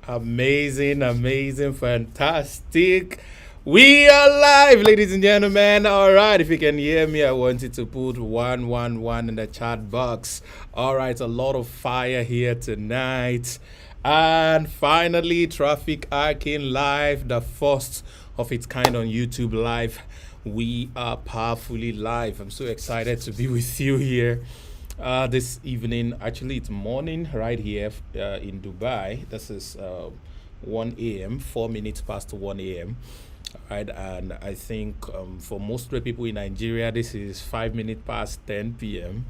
Amazing, amazing, fantastic. We are live, ladies and gentlemen. All right, if you can hear me, I want you to put 111 in the chat box. All right, a lot of fire here tonight. And finally, Traffic Arcane Live, the first of its kind on YouTube Live. We are powerfully live. I'm so excited to be with you here this evening. Actually, it's morning right here in Dubai. This is 1 a.m., 4 minutes past 1 a.m. Right, and I think for most people in Nigeria, this is 5 minutes past 10 p.m.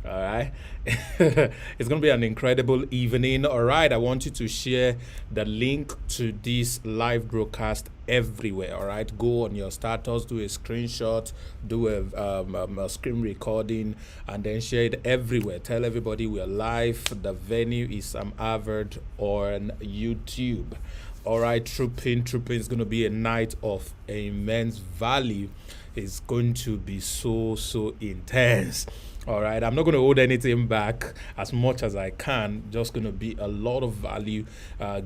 All right, it's gonna be an incredible evening. All right, I want you to share the link to this live broadcast everywhere. All right, go on your status, do a screenshot, do a screen recording, and then share it everywhere. Tell everybody we're live. The venue is ambivert on YouTube. All right, trooping is going to be a night of immense value. It's going to be so intense. All right, I'm not going to hold anything back as much as I can. Just going to be a lot of value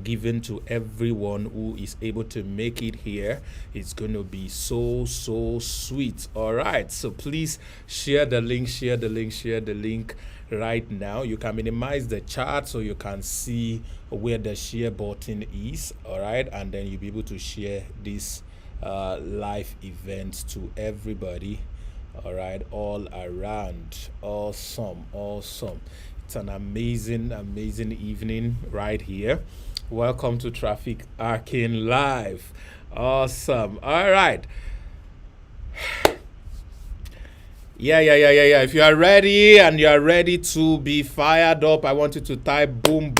given to everyone who is able to make it here. It's going to be so sweet. All right, so please share the link, share the link right now. You can minimize the chart so you can see where the share button is. All right, and then you'll be able to share this live event to everybody. All right, all around. Awesome. It's an amazing evening right here. Welcome to Traffic Arcane Live. Awesome. All right. Yeah. If you are ready and you are ready to be fired up, I want you to type boom.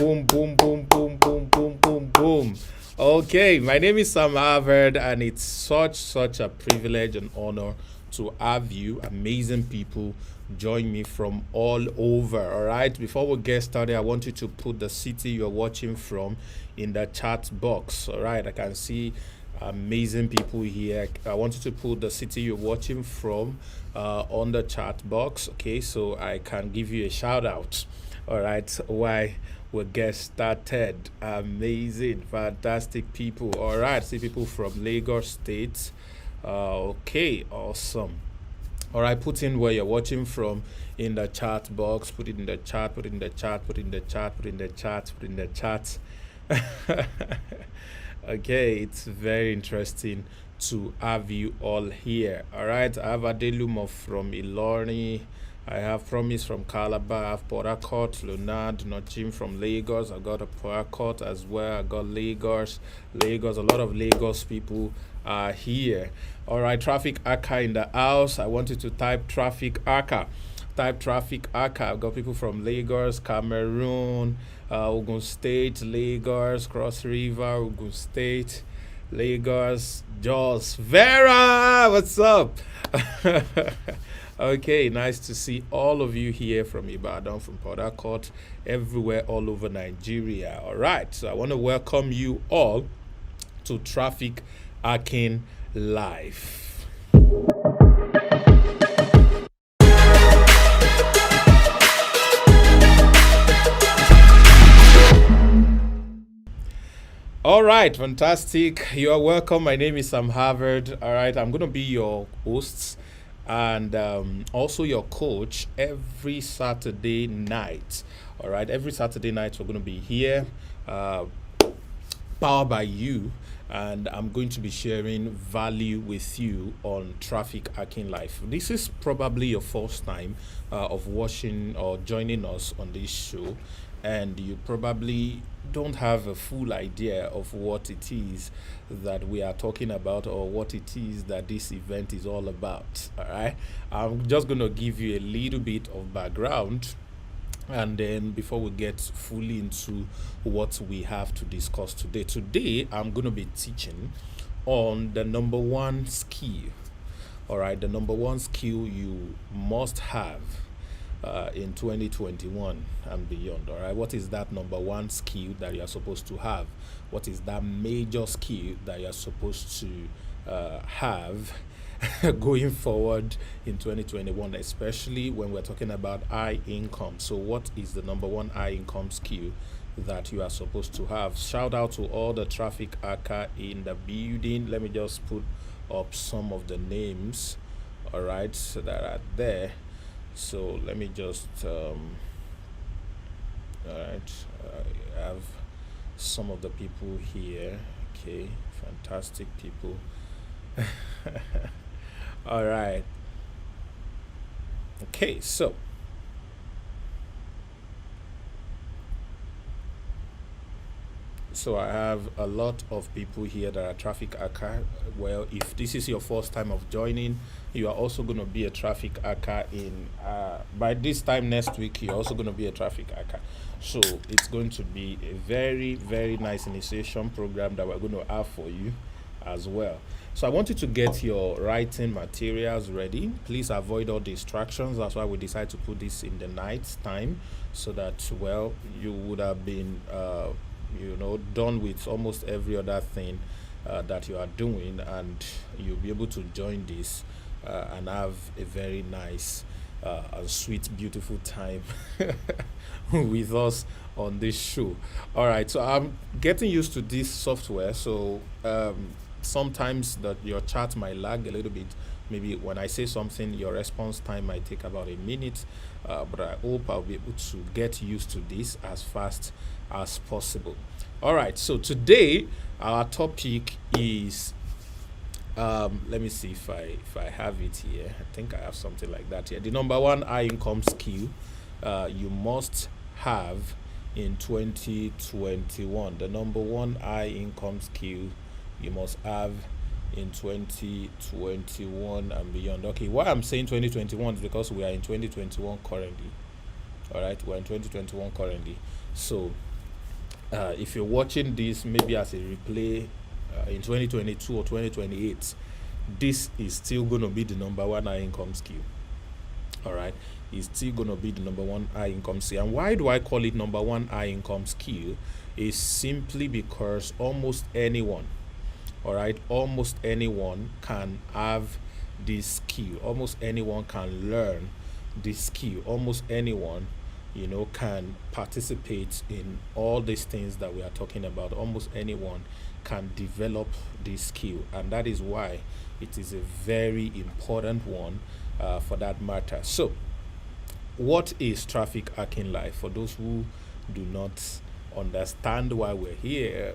Okay, my name is Sam Harvard, and it's such a privilege and honor to have you, amazing people, join me from all over. All right, before we get started, I want you to put the city you're watching from in the chat box. All right, I can see amazing people here. I want you to put the city you're watching from on the chat box, okay, so I can give you a shout out. All right, why we'll get started. Amazing, fantastic people. All right, see people from Lagos State. Okay, awesome. All right, put in where you're watching from in the chat box. Put it in the chat. Okay, it's very interesting to have you all here. All right, I have Adelumo from Ilori. I have Promise from Calabar. I have Port Harcourt, Leonard, Nochim from Lagos. I got a Port Harcourt as well. I got Lagos. A lot of Lagos people are here. All right, Traffic Arca in the house. I want you to type Traffic Arca. Type Traffic Arca. I've got people from Lagos, Cameroon, Ogun State, Lagos, Cross River, Ogun State, Lagos, Jos. Vera, what's up? Okay, nice to see all of you here from Ibadan, from Port Harcourt, everywhere, all over Nigeria. All right, so I want to welcome you all to Traffic Arcane Live. All right, fantastic. You are welcome. My name is Sam Harvard. All right, I'm going to be your host and also your coach every Saturday night. All right, every Saturday night we're going to be here, powered by you, and I'm going to be sharing value with you on Traffic Arcane Life. This is probably your first time of watching or joining us on this show, and you probably don't have a full idea of what it is that we are talking about or what it is that this event is all about. All right, I'm just going to give you a little bit of background, and then before we get fully into what we have to discuss today, I'm going to be teaching on the number one skill. All right, the number one skill you must have in 2021 and beyond. All right, what is that number one skill that you're supposed to have? What is that major skill that you're supposed to have going forward in 2021, especially when we're talking about high income? So what is the number one high income skill that you are supposed to have. Shout out to all the traffic hacker in the building. Let me just put up some of the names, all right, so that are there. So let me just all right, I have some of the people here. Okay, fantastic people. All right. Okay, so I have a lot of people here that are traffic hacker. Well, if this is your first time of joining, you are also going to be a traffic hacker in by this time next week. You're also going to be a traffic hacker. So it's going to be a very, very nice initiation program that we're going to have for you as well. So I want you to get your writing materials ready. Please avoid all distractions. That's why we decided to put this in the night time, so that, well, you would have been done with almost every other thing that you are doing, and you'll be able to join this and have a very nice and sweet, beautiful time with us on this show. All right, so I'm getting used to this software, so sometimes that your chat might lag a little bit. Maybe when I say something, your response time might take about a minute, but I hope I'll be able to get used to this as fast as possible. All right, so today our topic is let me see if I have it here. I think I have something like that here. The number one high income skill you must have in 2021. The number one high income skill you must have in 2021 and beyond. Okay, why I'm saying 2021 is because we are in 2021 currently. All right, we're in 2021 currently. So if you're watching this maybe as a replay in 2022 or 2028, this is still going to be the number one high income skill. All right, it's still going to be the number one high income skill. And why do I call it number one high income skill? Is simply because almost anyone, all right, almost anyone can have this skill. Almost anyone can learn this skill. Almost anyone can participate in all these things that we are talking about. Almost anyone can develop this skill, and that is why it is a very important one for that matter. So what is traffic hacking like for those who do not understand why we're here?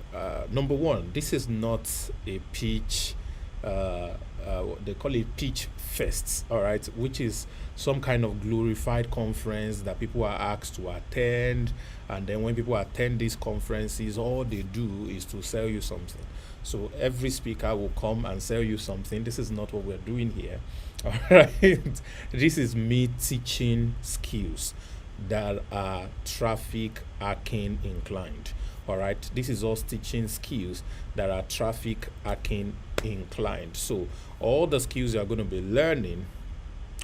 Number one, this is not a pitch, they call it pitch fests, all right, which is some kind of glorified conference that people are asked to attend, and then when people attend these conferences, all they do is to sell you something. So every speaker will come and sell you something. This is not what we're doing here. All right, this is me teaching skills that are traffic hacking inclined. All right, this is us teaching skills that are traffic hacking inclined. So all the skills you are going to be learning,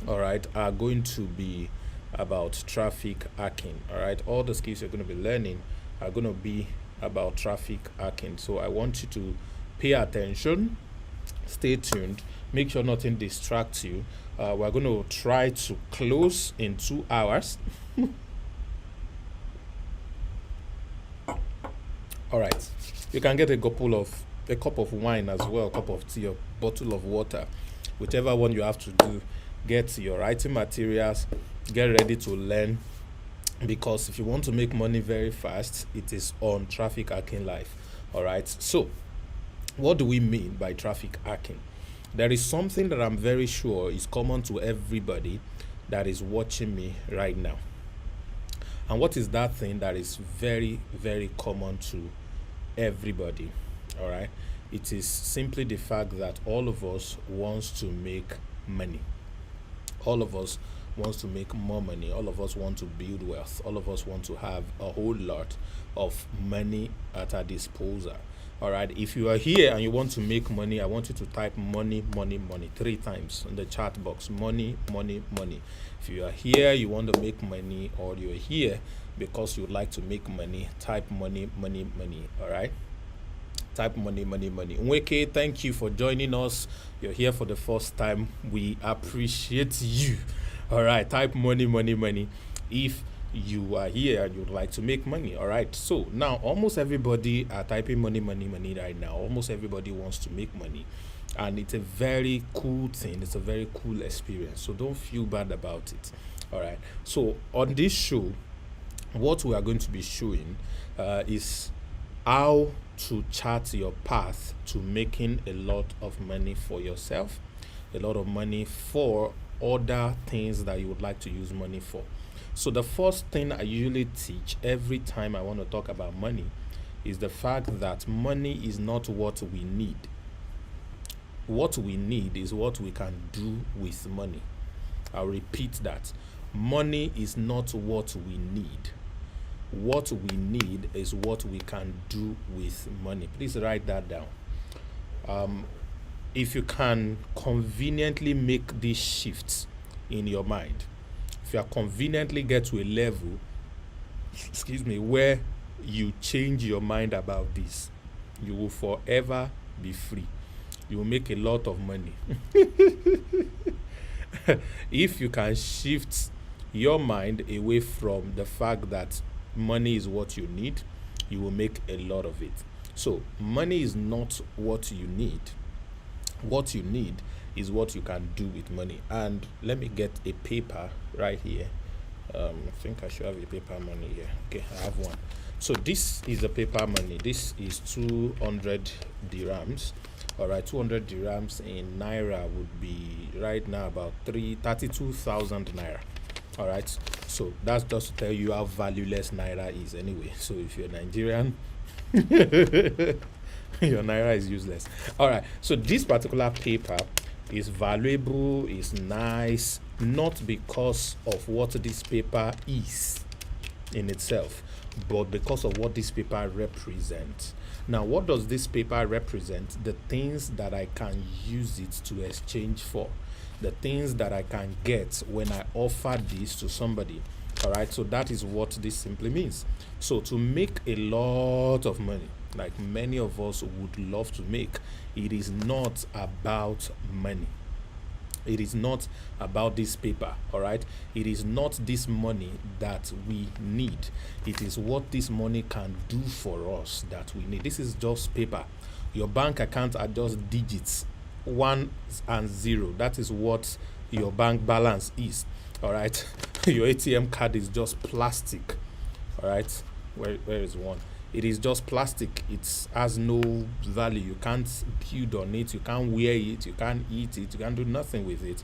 all right, are going to be about traffic hacking. All right, all the skills you're going to be learning are going to be about traffic hacking. So I want you to pay attention, stay tuned, make sure nothing distracts you. We're going to try to close in 2 hours. All right, you can get a cup of wine as well, a cup of tea, a bottle of water, whichever one you have to do. Get your writing materials, get ready to learn, because if you want to make money very fast, it is on Traffic Hacking Life. All right, so what do we mean by traffic hacking? There is something that I'm very sure is common to everybody that is watching me right now. And what is that thing that is very, very common to everybody? All right, it is simply the fact that all of us wants to make money. All of us wants to make more money. All of us want to build wealth. All of us want to have a whole lot of money at our disposal. All right, if you are here and you want to make money, I want you to type money, money, money 3 times in the chat box. Money, money, money. If you are here, you want to make money, or you're here because you would like to make money, type money, money, money. All right, type money, money, money. Nweke, thank you for joining us. You're here for the first time. We appreciate you. All right, type money, money, money. If you are here and you'd like to make money. All right. So now almost everybody are typing money, money, money right now. Almost everybody wants to make money. And it's a very cool thing. It's a very cool experience. So don't feel bad about it. All right. So on this show, what we are going to be showing is how to chart your path to making a lot of money for yourself, a lot of money for other things that you would like to use money for. So the first thing I usually teach every time I want to talk about money is the fact that money is not what we need. What we need is what we can do with money. I'll repeat that. Money is not what we need. What we need is what we can do with money. Please write that down. If you can conveniently make these shifts in your mind, if you conveniently get to a level, where you change your mind about this, you will forever be free. You will make a lot of money. If you can shift your mind away from the fact that money is what you need, you will make a lot of it. So money is not what you need. What you need is what you can do with money. And let me get a paper right here. I think I should have a paper money here. Okay, I have one. So this is a paper money. This is 200 dirhams. All right, 200 dirhams in naira would be right now about 32,000 naira. All right, so that's just to tell you how valueless naira is anyway. So if you're Nigerian, your naira is useless. All right, so this particular paper is valuable, is nice, not because of what this paper is in itself, but because of what this paper represents. Now, what does this paper represent? The things that I can use it to exchange for, the things that I can get when I offer this to somebody. All right, so that is what this simply means. So to make a lot of money, like many of us would love to make, it is not about money. It is not about this paper. All right, it is not this money that we need. It is what this money can do for us that we need. This is just paper. Your bank account are just digits, 1 and 0. That is what your bank balance is. All right, your ATM card is just plastic. All right, where is one? It is just plastic. It has no value. You can't build on it. You can't wear it. You can't eat it. You can't do nothing with it.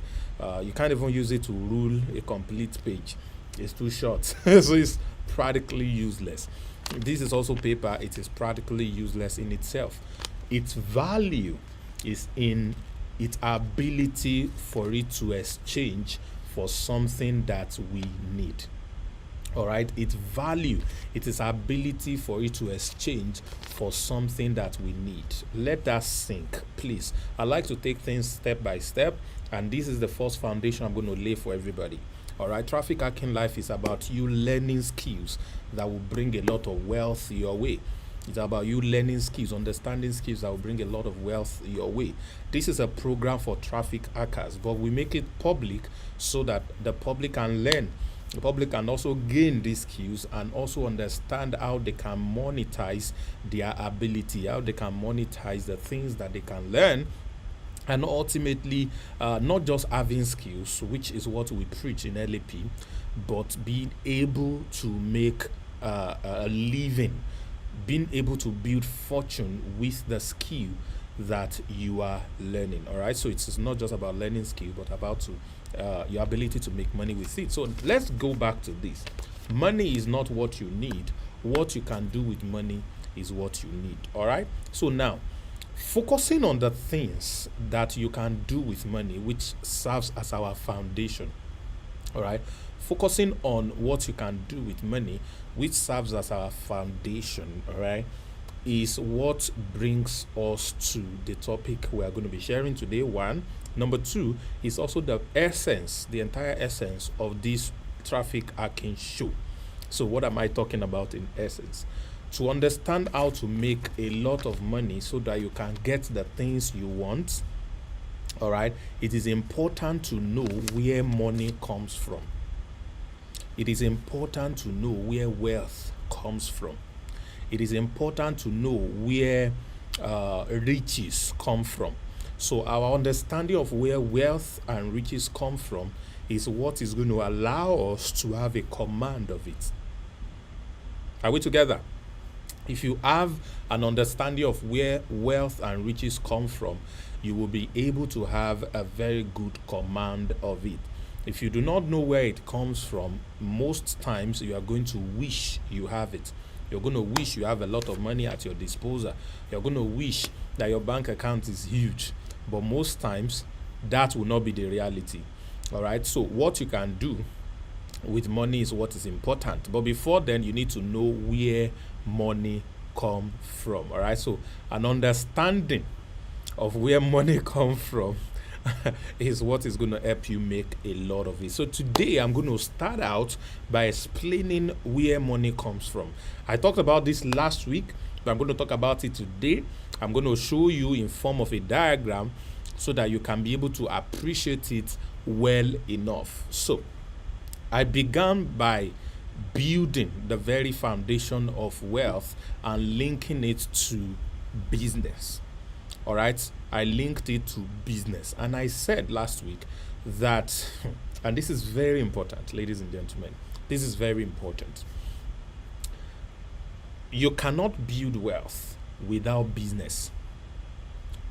You can't even use it to rule a complete page. It's too short. So it's practically useless. This is also paper. It is practically useless in itself. Its value is in its ability for it to exchange for something that we need. All right, its value, it is ability for it to exchange for something that we need. Let that sink, please. I like to take things step by step, and this is the first foundation I'm going to lay for everybody. All right, Traffic Hacking Life is about you learning skills that will bring a lot of wealth your way. It's about you learning skills, understanding skills that will bring a lot of wealth your way. This is a program for traffic hackers, but we make it public so that the public can learn. The public can also gain these skills and also understand how they can monetize their ability, how they can monetize the things that they can learn, and ultimately not just having skills, which is what we preach in LAP, but being able to make a living, being able to build fortune with the skill that you are learning. All right, so it's not just about learning skill, but about your ability to make money with it. So let's go back to this. Money is not what you need. What you can do with money is what you need. All right, so now focusing on the things that you can do with money, which serves as our foundation. All right, focusing on what you can do with money, which serves as our foundation, all right, is what brings us to the topic we are going to be sharing today. One. Number two is also the essence, the entire essence of this traffic hacking show. So what am I talking about in essence? To understand how to make a lot of money so that you can get the things you want, all right, it is important to know where money comes from. it is important to know where wealth comes from. It is important to know where riches come from. So our understanding of where wealth and riches come from is what is going to allow us to have a command of it. Are we together? If you have an understanding of where wealth and riches come from, you will be able to have a very good command of it. If you do not know where it comes from, most times you are going to wish you have it. You're going to wish you have a lot of money at your disposal. You're going to wish that your bank account is huge. But most times, that will not be the reality. All right? So what you can do with money is what is important. But before then, you need to know where money comes from. All right? So an understanding of where money comes from is what is going to help you make a lot of it. So today I'm going to start out by explaining where money comes from. I talked about this last week, but I'm going to talk about it today. I'm going to show you in form of a diagram so that you can be able to appreciate it well enough. So I began by building the very foundation of wealth and linking it to business. All right, I linked it to business. And I said last week that, and this is very important, ladies and gentlemen, this is very important. You cannot build wealth without business.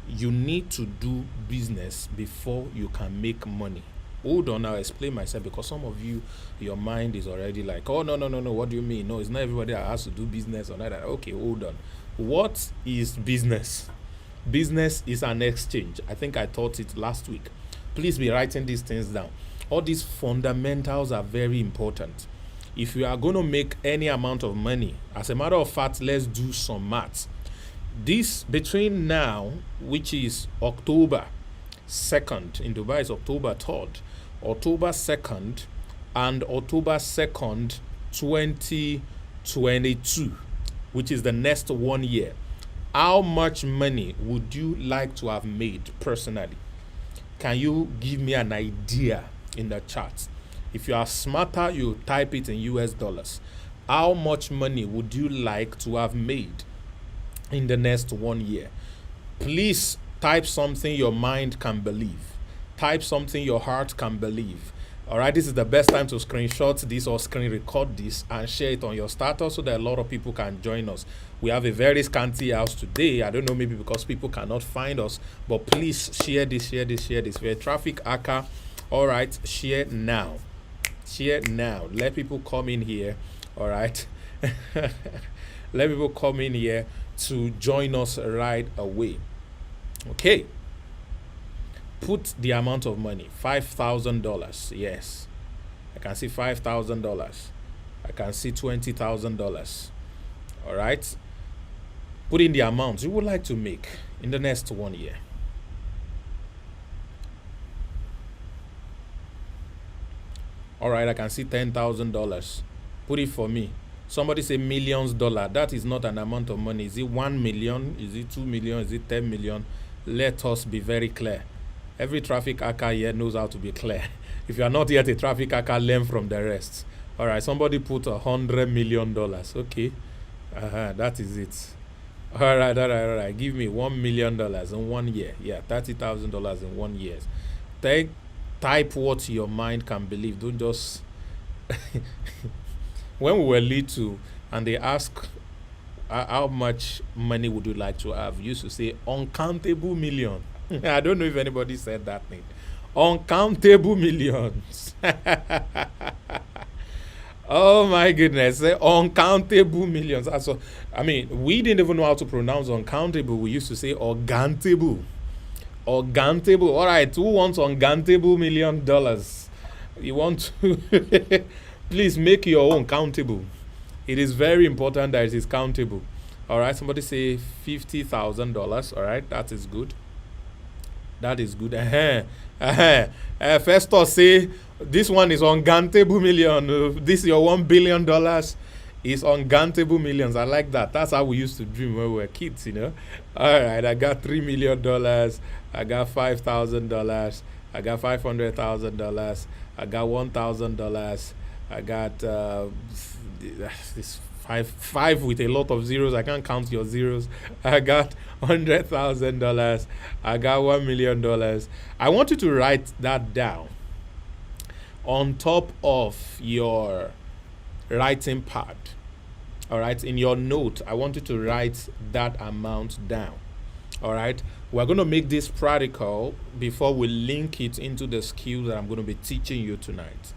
You need to do business before you can make money. Hold on, I'll explain myself, because some of you, your mind is already like, oh, no, what do you mean? No, it's not everybody that has to do business or not. Okay, hold on. What is business? Business is an exchange. I think I taught it last week. Please be writing these things down. All these fundamentals are very important. If you are going to make any amount of money, as a matter of fact, let's do some maths. This between now, which is October 2nd, in Dubai is October 3rd, October 2nd and October 2nd, 2022, which is the next 1 year. How much money would you like to have made personally? Can you give me an idea in the chat? If you are smarter, you type it in US dollars. How much money would you like to have made in the next 1 year? Please type something your mind can believe. Type something your heart can believe. All right, this is the best time to screenshot this or screen record this and share it on your status so that a lot of people can join us. We have a very scanty house today. I don't know, maybe because people cannot find us, but please share this. We're a traffic hacker. All right, share now. Let people come in here. All right. Let people come in here to join us right away. Okay. Put the amount of money, $5,000. Yes, I can see $5,000. I can see $20,000. All right. Put in the amount you would like to make in the next 1 year. All right, I can see $10,000. Put it for me. Somebody say millions dollar. That is not an amount of money. Is it 1 million? Is it 2 million? Is it 10 million? Let us be very clear. Every traffic hacker here knows how to be clear. If you are not yet a traffic hacker, learn from the rest. All right, somebody put $100 million. Okay, that is it. All right. Give me $1 million in 1 year. Yeah, $30,000 in 1 year. Type what your mind can believe. Don't just. When we were little and they ask how much money would you like to have, we used to say uncountable million. I don't know if anybody said that thing. Uncountable millions. Oh my goodness. Uncountable millions. So, I mean, we didn't even know how to pronounce uncountable. We used to say organtable. Organtable. All right. Who wants uncountable $1 million? You want to? Please make your own countable. It is very important that it is countable. All right. Somebody say $50,000. All right. That is good. That is good. Festus say this one is uncountable million. This your $1 billion is uncountable millions. I like that. That's how we used to dream when we were kids, you know. All right, I got $3 million. I got $5,000. I got $500,000. I got $1,000. I got this five with a lot of zeros. I can't count your zeros. I got $100,000. I got $1 million. I want you to write that down on top of your writing pad. All right, in your note, I want you to write that amount down. All right, we're going to make this practical before we link it into the skill that I'm going to be teaching you tonight.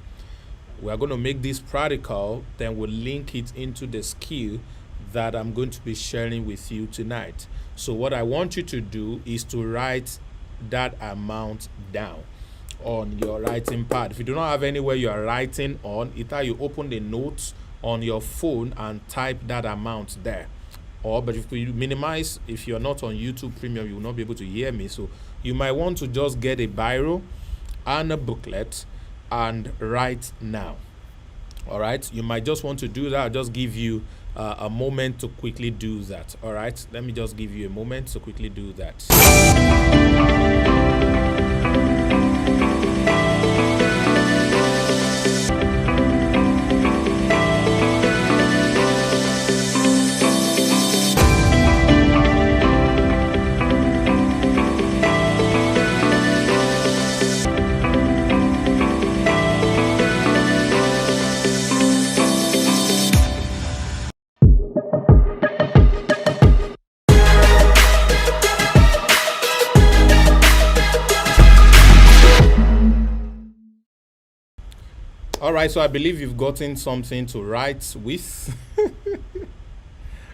We're going to make this practical, then we'll link it into the skill that I'm going to be sharing with you tonight. So what I want you to do is to write that amount down on your writing pad. If you do not have anywhere you are writing on, either you open the notes on your phone and type that amount there. But if you minimize, if you're not on YouTube Premium, you will not be able to hear me. So you might want to just get a biro and a booklet and write now. All right, you might just want to do that. I'll just give you a moment to quickly do that. All right, let me just give you a moment to quickly do that. All right, so I believe you've gotten something to write with.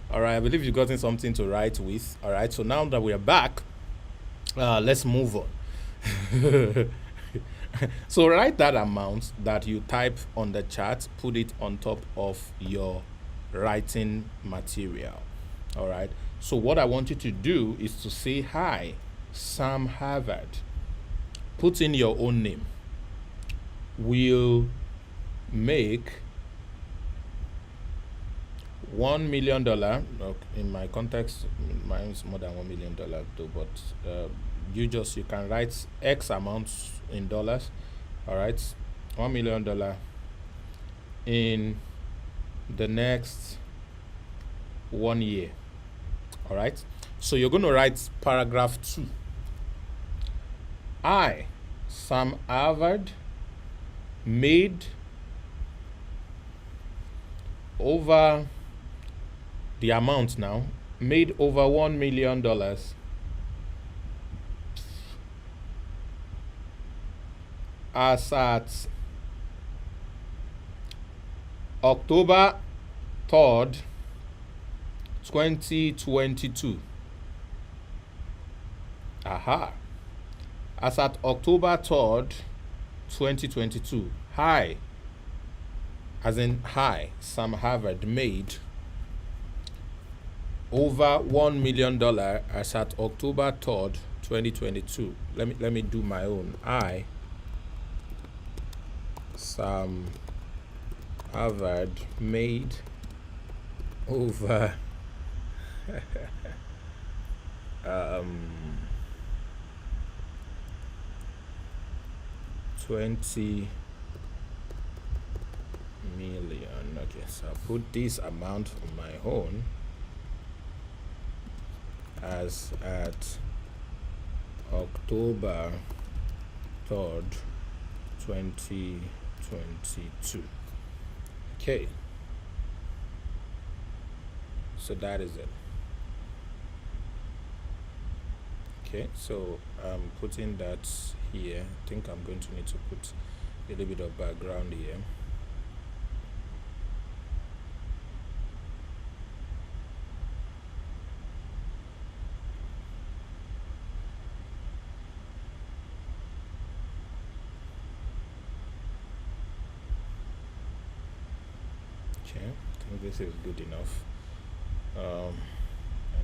All right, I believe you've gotten something to write with. All right, so now that we're back, let's move on. So write that amount that you type on the chart, put it on top of your writing material. All right, so what I want you to do is to say, hi, Sam Harvard. Put in your own name. Will make $1 million. In my context, mine's more than $1 million though, but you can write X amounts in dollars. All right, $1 million in the next 1 year. All right, so you're going to write paragraph 2. I, Sam Harvard, made over the amount now, made over $1 million as at October 3rd, 2022. Aha. As at October 3rd, 2022. Hi, as in hi, Sam Harvard made over $1 million as at October 3rd, 2022. Let me do my own. I, Sam Harvard, made over $20 million. Okay, so I'll put this amount on my own as at October 3rd, 2022. Okay, so that is it. Okay, so I'm putting that here. I think I'm going to need to put a little bit of background here. Okay, I think this is good enough. And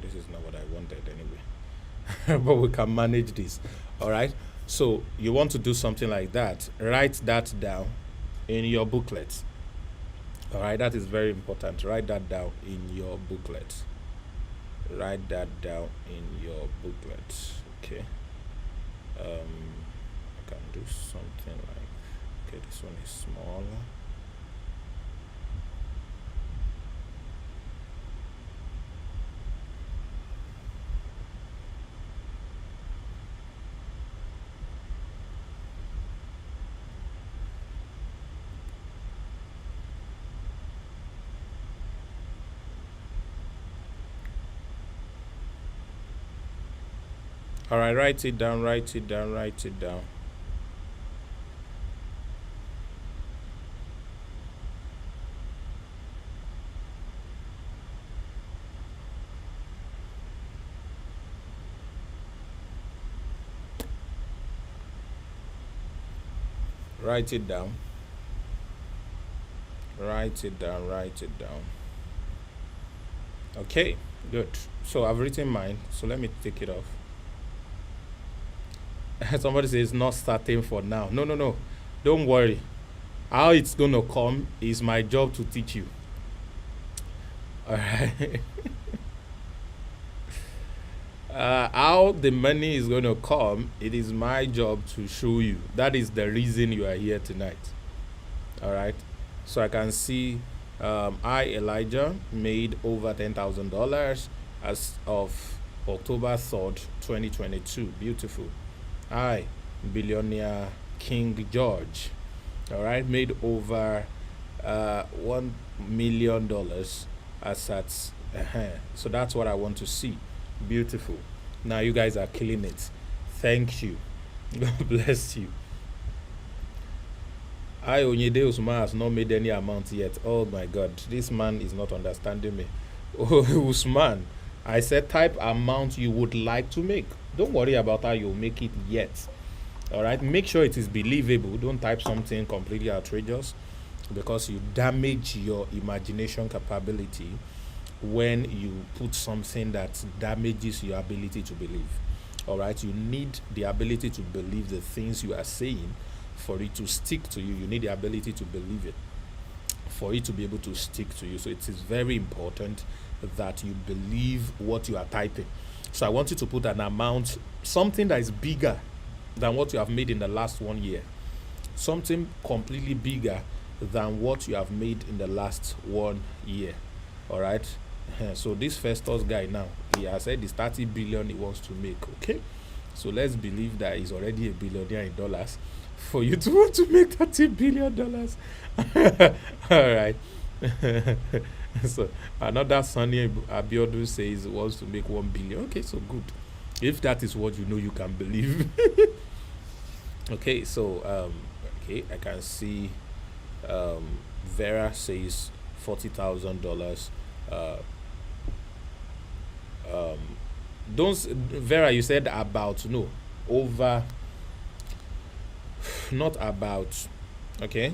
this is not what I wanted anyway. But we can manage this. All right, so you want to do something like that. Write that down in your booklet. All right, that is very important. Write that down in your booklet. Write that down in your booklet. Okay, I can do something like, okay, this one is smaller. All right, write it down, write it down, write it down. Write it down. Write it down, write it down. Okay, good. So I've written mine. So let me take it off. Somebody says not starting for now. No, no, no. Don't worry. How it's gonna come is my job to teach you. Alright. How the money is gonna come, it is my job to show you. That is the reason you are here tonight. Alright. So I can see I Elijah made over $10,000 as of October 3rd, 2022. Beautiful. I billionaire King George, all right, made over $1 million as at so that's what I want to see. Beautiful. Now you guys are killing it. Thank you. God bless you. I Onyede Usman has not made any amount yet. Oh my god, this man is not understanding me. Oh, Usman, I said type amount you would like to make. Don't worry about how you'll make it yet. All right, make sure it is believable. Don't type something completely outrageous because you damage your imagination capability when you put something that damages your ability to believe. All right, you need the ability to believe the things you are saying for it to stick to you. You need the ability to believe it for it to be able to stick to you. So it is very important that you believe what you are typing. So I want you to put an amount, something that is bigger than what you have made in the last 1 year, something completely bigger than what you have made in the last 1 year. All right. So this Festus guy now, he has said it's 30 billion he wants to make. Okay, so let's believe that he's already a billionaire in dollars for you to want to make $30 billion. All right. So another Sunny Abiodun says he wants to make 1 billion. Okay, so good. If that is what you know you can believe. Okay, so okay, I can see Vera says $40,000. Don't Vera, you said about, no, over, not about. Okay,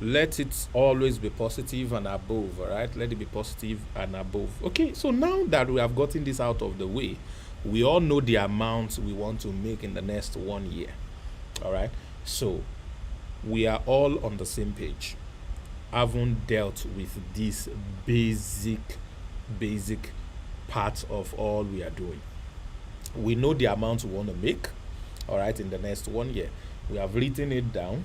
let it always be positive and above. All right, let it be positive and above. Okay, so now that we have gotten this out of the way, we all know the amount we want to make in the next 1 year. All right, so we are all on the same page. Haven't dealt with this basic part of all we are doing. We know the amount we want to make, all right, in the next 1 year. We have written it down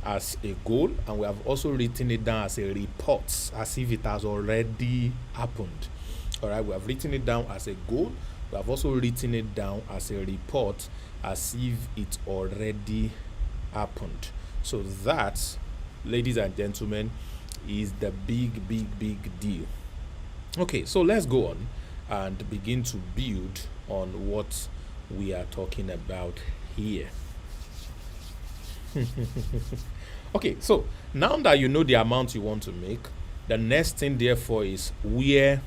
as a goal, and we have also written it down as a report, as if it has already happened. All right, we have written it down as a goal. We have also written it down as a report, as if it already happened. So that, ladies and gentlemen, is the big deal. Okay, so let's go on and begin to build on what we are talking about here. Okay, so now that you know the amount you want to make, the next thing therefore is, where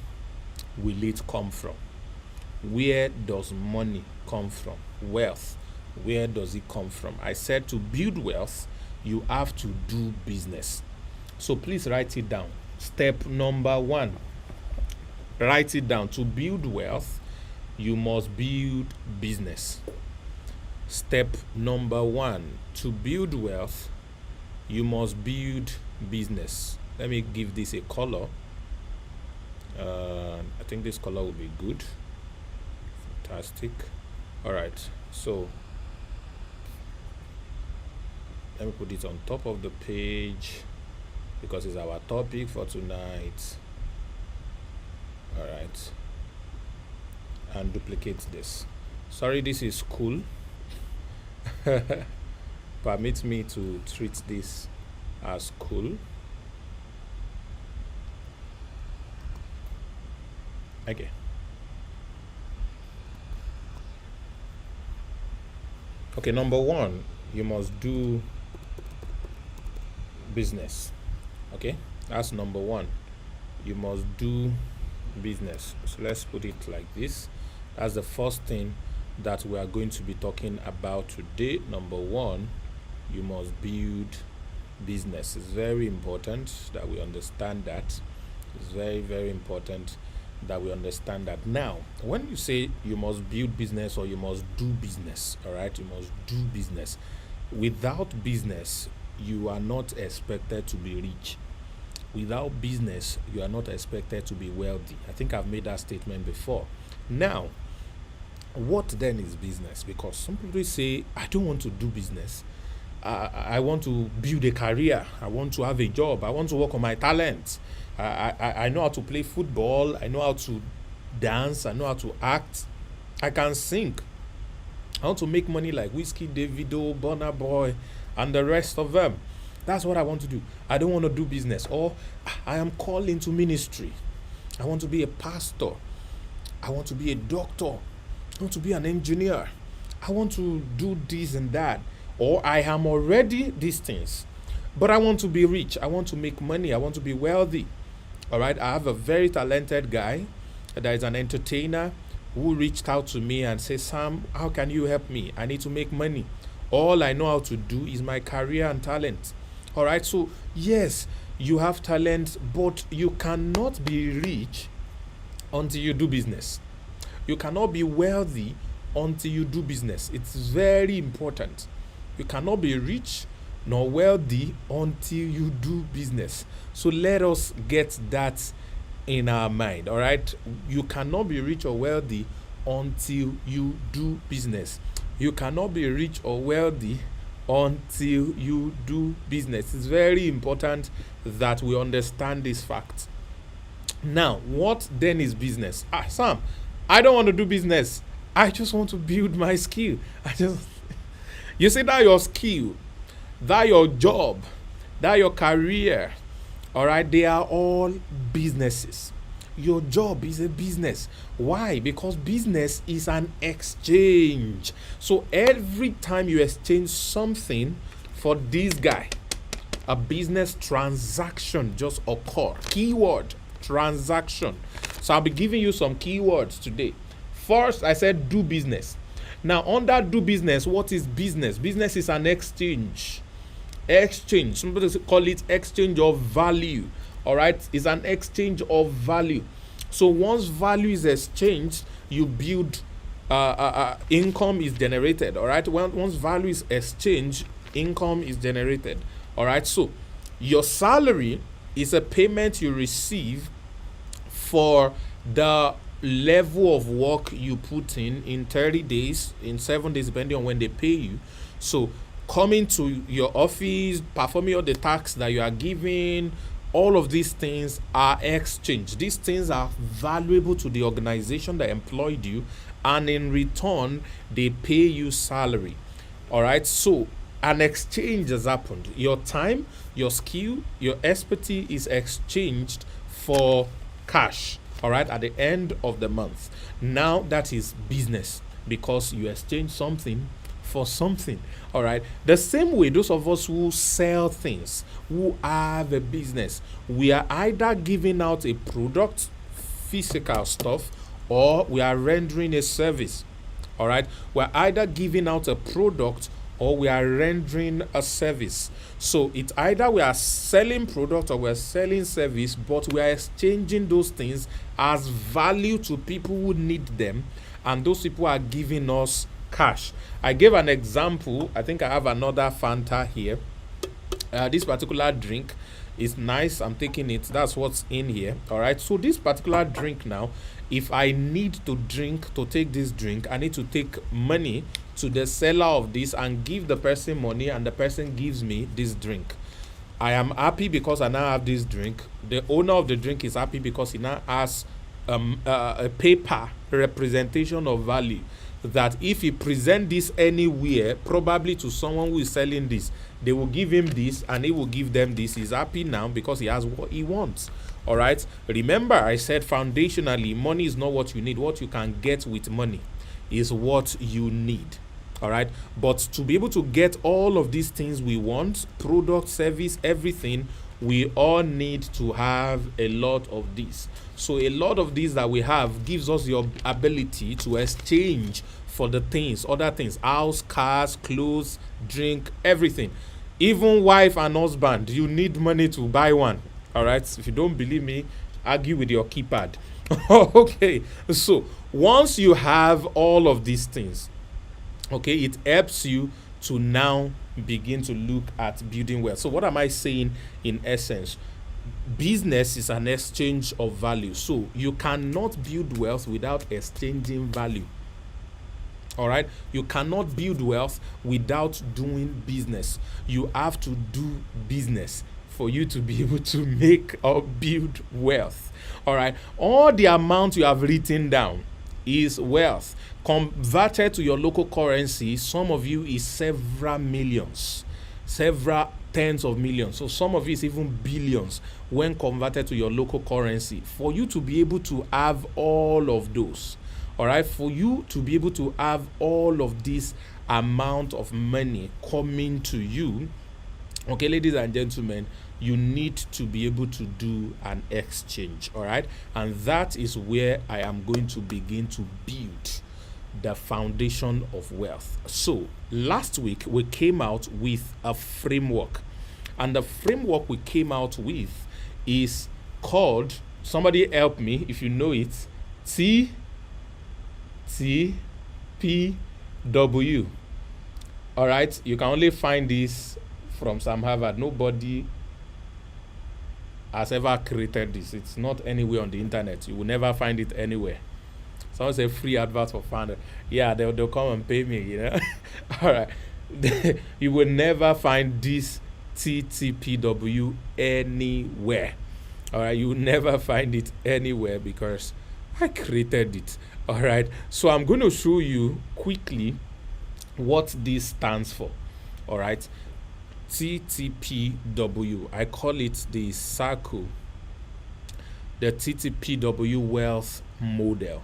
will it come from? Where does money come from? Wealth, where does it come from? I said to build wealth, you have to do business. So please write it down. Step number 1, write it down. To build wealth, you must build business. Step number 1, to build wealth, you must build business. Let me give this a color. I think this color will be good. Fantastic. All right, so let me put it on top of the page because it's our topic for tonight. All right, and duplicate this. Sorry, this is cool. Permit me to treat this as cool. Okay. Okay, number one, you must do business. Okay, that's number one. You must do business. So let's put it like this. That's the first thing that we are going to be talking about today. Number one, you must build business. It's very important that we understand that. It's very, very important that we understand that. Now, when you say you must build business or you must do business, all right, you must do business. Without business, you are not expected to be rich. Without business, you are not expected to be wealthy. I think I've made that statement before. Now, what then is business? Because some people say, I don't want to do business. I want to build a career. I want to have a job. I want to work on my talents. I know how to play football. I know how to dance. I know how to act. I can sing. I want to make money like Whiskey, Davido, Burna Boy, and the rest of them. That's what I want to do. I don't want to do business. Or I am called into ministry. I want to be a pastor. I want to be a doctor. I want to be an engineer. I want to do this and that. Or I am already these things. But I want to be rich. I want to make money. I want to be wealthy. All right. I have a very talented guy that is an entertainer who reached out to me and said, Sam, how can you help me? I need to make money. All I know how to do is my career and talent. All right. So, yes, you have talent, but you cannot be rich until you do business. You cannot be wealthy until you do business. It's very important. You cannot be rich nor wealthy until you do business. So let us get that in our mind. All right. You cannot be rich or wealthy until you do business. You cannot be rich or wealthy until you do business. It's very important that we understand this fact. Now, what then is business? Sam, I don't want to do business. I just want to build my skill. You see, that your skill, that your job, that your career, all right, they are all businesses. Your job is a business. Why? Because business is an exchange. So every time you exchange something for this guy, a business transaction just occur. Keyword, transaction. So I'll be giving you some keywords today. First, I said do business. Now, under do business, what is business? Business is an exchange. Exchange. Some people call it exchange of value. All right, it's an exchange of value. So once value is exchanged, you build income is generated. All right, once value is exchanged, income is generated. All right, so your salary is a payment you receive for the level of work you put in 30 days, in 7 days, depending on when they pay you. So coming to your office, performing all the tasks that you are given, all of these things are exchanged. These things are valuable to the organization that employed you, and in return, they pay you salary. All right, so an exchange has happened. Your time, your skill, your expertise is exchanged for cash. All right, at the end of the month. Now that is business, because you exchange something for something. All right, the same way those of us who sell things, who have a business, we are either giving out a product, physical stuff, or we are rendering a service. All right, we're either giving out a product or we are rendering a service. So it's either we are selling product or we're selling service, but we are exchanging those things as value to people who need them, and those people are giving us cash. I gave an example. I think I have another Fanta here. This particular drink is nice. I'm taking it. That's what's in here. All right. So this particular drink now, if I need to take this drink, I need to take money to the seller of this and give the person money, and the person gives me this drink. I am happy because I now have this drink. The owner of the drink is happy because he now has a paper representation of value, that if he present this anywhere, probably to someone who is selling this, they will give him this and he will give them this. He's happy now because he has what he wants. All right. Remember, I said foundationally, money is not what you need. What you can get with money is what you need. All right. But to be able to get all of these things we want, product, service, everything, we all need to have a lot of this. So a lot of these that we have gives us the ability to exchange for the things, other things, house, cars, clothes, drink, everything. Even wife and husband, you need money to buy one. All right. If you don't believe me, argue with your keypad. Okay. So once you have all of these things, okay, it helps you to now begin to look at building wealth. So what am I saying in essence? Business is an exchange of value. So you cannot build wealth without exchanging value. All right, you cannot build wealth without doing business. You have to do business for you to be able to make or build wealth. All right, all the amount you have written down is wealth. Converted to your local currency, some of you is several millions, several tens of millions. So some of you is even billions when converted to your local currency. For you to be able to have all of those, all right, for you to be able to have all of this amount of money coming to you, okay, ladies and gentlemen, you need to be able to do an exchange. All right, and that is where I am going to begin to build the foundation of wealth. So last week we came out with a framework, and the framework we came out with is called, somebody help me if you know it, TTPW. All right, you can only find this from Sam Harvard. Nobody has ever created this. It's not anywhere on the internet. You will never find it anywhere. Someone say free advert for founder. Yeah, they'll come and pay me, you know. All right. You will never find this TTPW anywhere. All right. You will never find it anywhere because I created it. All right. So I'm going to show you quickly what this stands for. All right. TTPW. I call it the circle, the TTPW wealth model.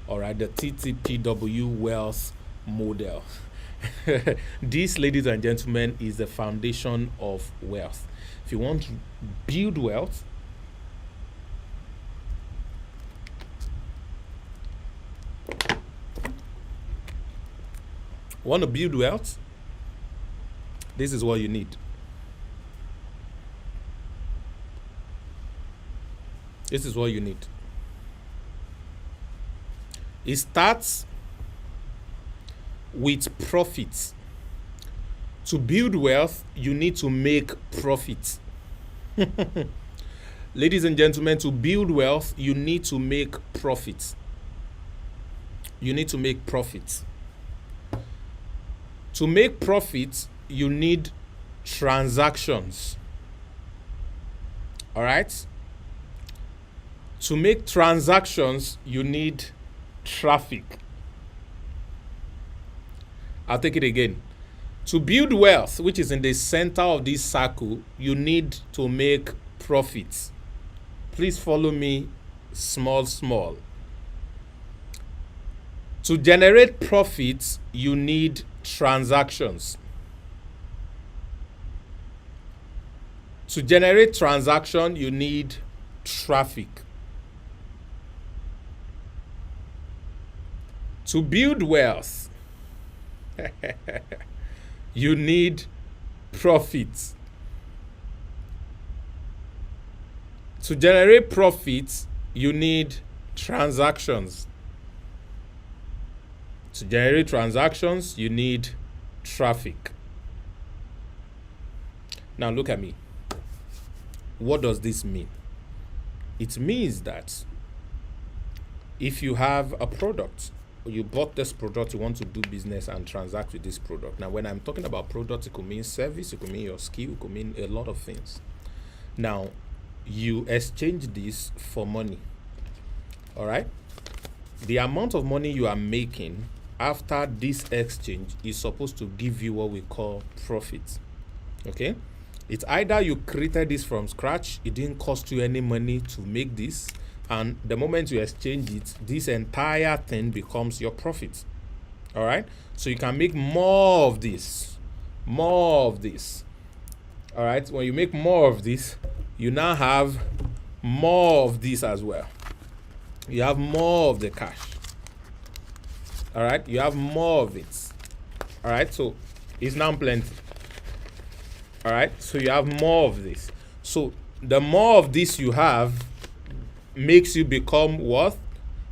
All right, the TTPW wealth model. This, ladies and gentlemen, is the foundation of wealth. If you want to build wealth, this is what you need. This is what you need. It starts with profits. To build wealth, you need to make profits. Ladies and gentlemen, to build wealth, you need to make profits. You need to make profits. To make profits, you need transactions. All right? To make transactions, you need traffic. I'll take it again. To build wealth, which is in the center of this circle, you need to make profits. Please follow me small. To generate profits, you need transactions. To generate transaction, you need traffic. To build wealth, you need profits. To generate profits, you need transactions. To generate transactions, you need traffic. Now look at me. What does this mean? It means that if you have a product, you bought this product, you want to do business and transact with this product. Now, when I'm talking about product, it could mean service, it could mean your skill, it could mean a lot of things. Now, you exchange this for money. All right? The amount of money you are making after this exchange is supposed to give you what we call profit. Okay? It's either you created this from scratch, it didn't cost you any money to make this, and the moment you exchange it, this entire thing becomes your profit. All right. So you can make more of this. More of this. All right. When you make more of this, you now have more of this as well. You have more of the cash. All right. You have more of it. All right. So it's now plenty. All right. So you have more of this. So the more of this you have makes you become what?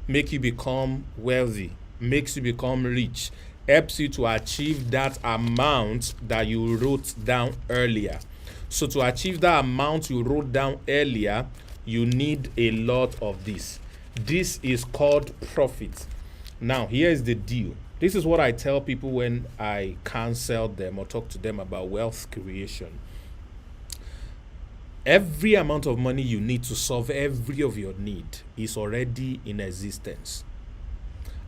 Make you become wealthy, makes you become rich, helps you to achieve that amount that you wrote down earlier. So to achieve that amount you wrote down earlier, you need a lot of this. This is called profit. Now, here's the deal. This is what I tell people when I counsel them or talk to them about wealth creation. Every amount of money you need to solve every of your need is already in existence.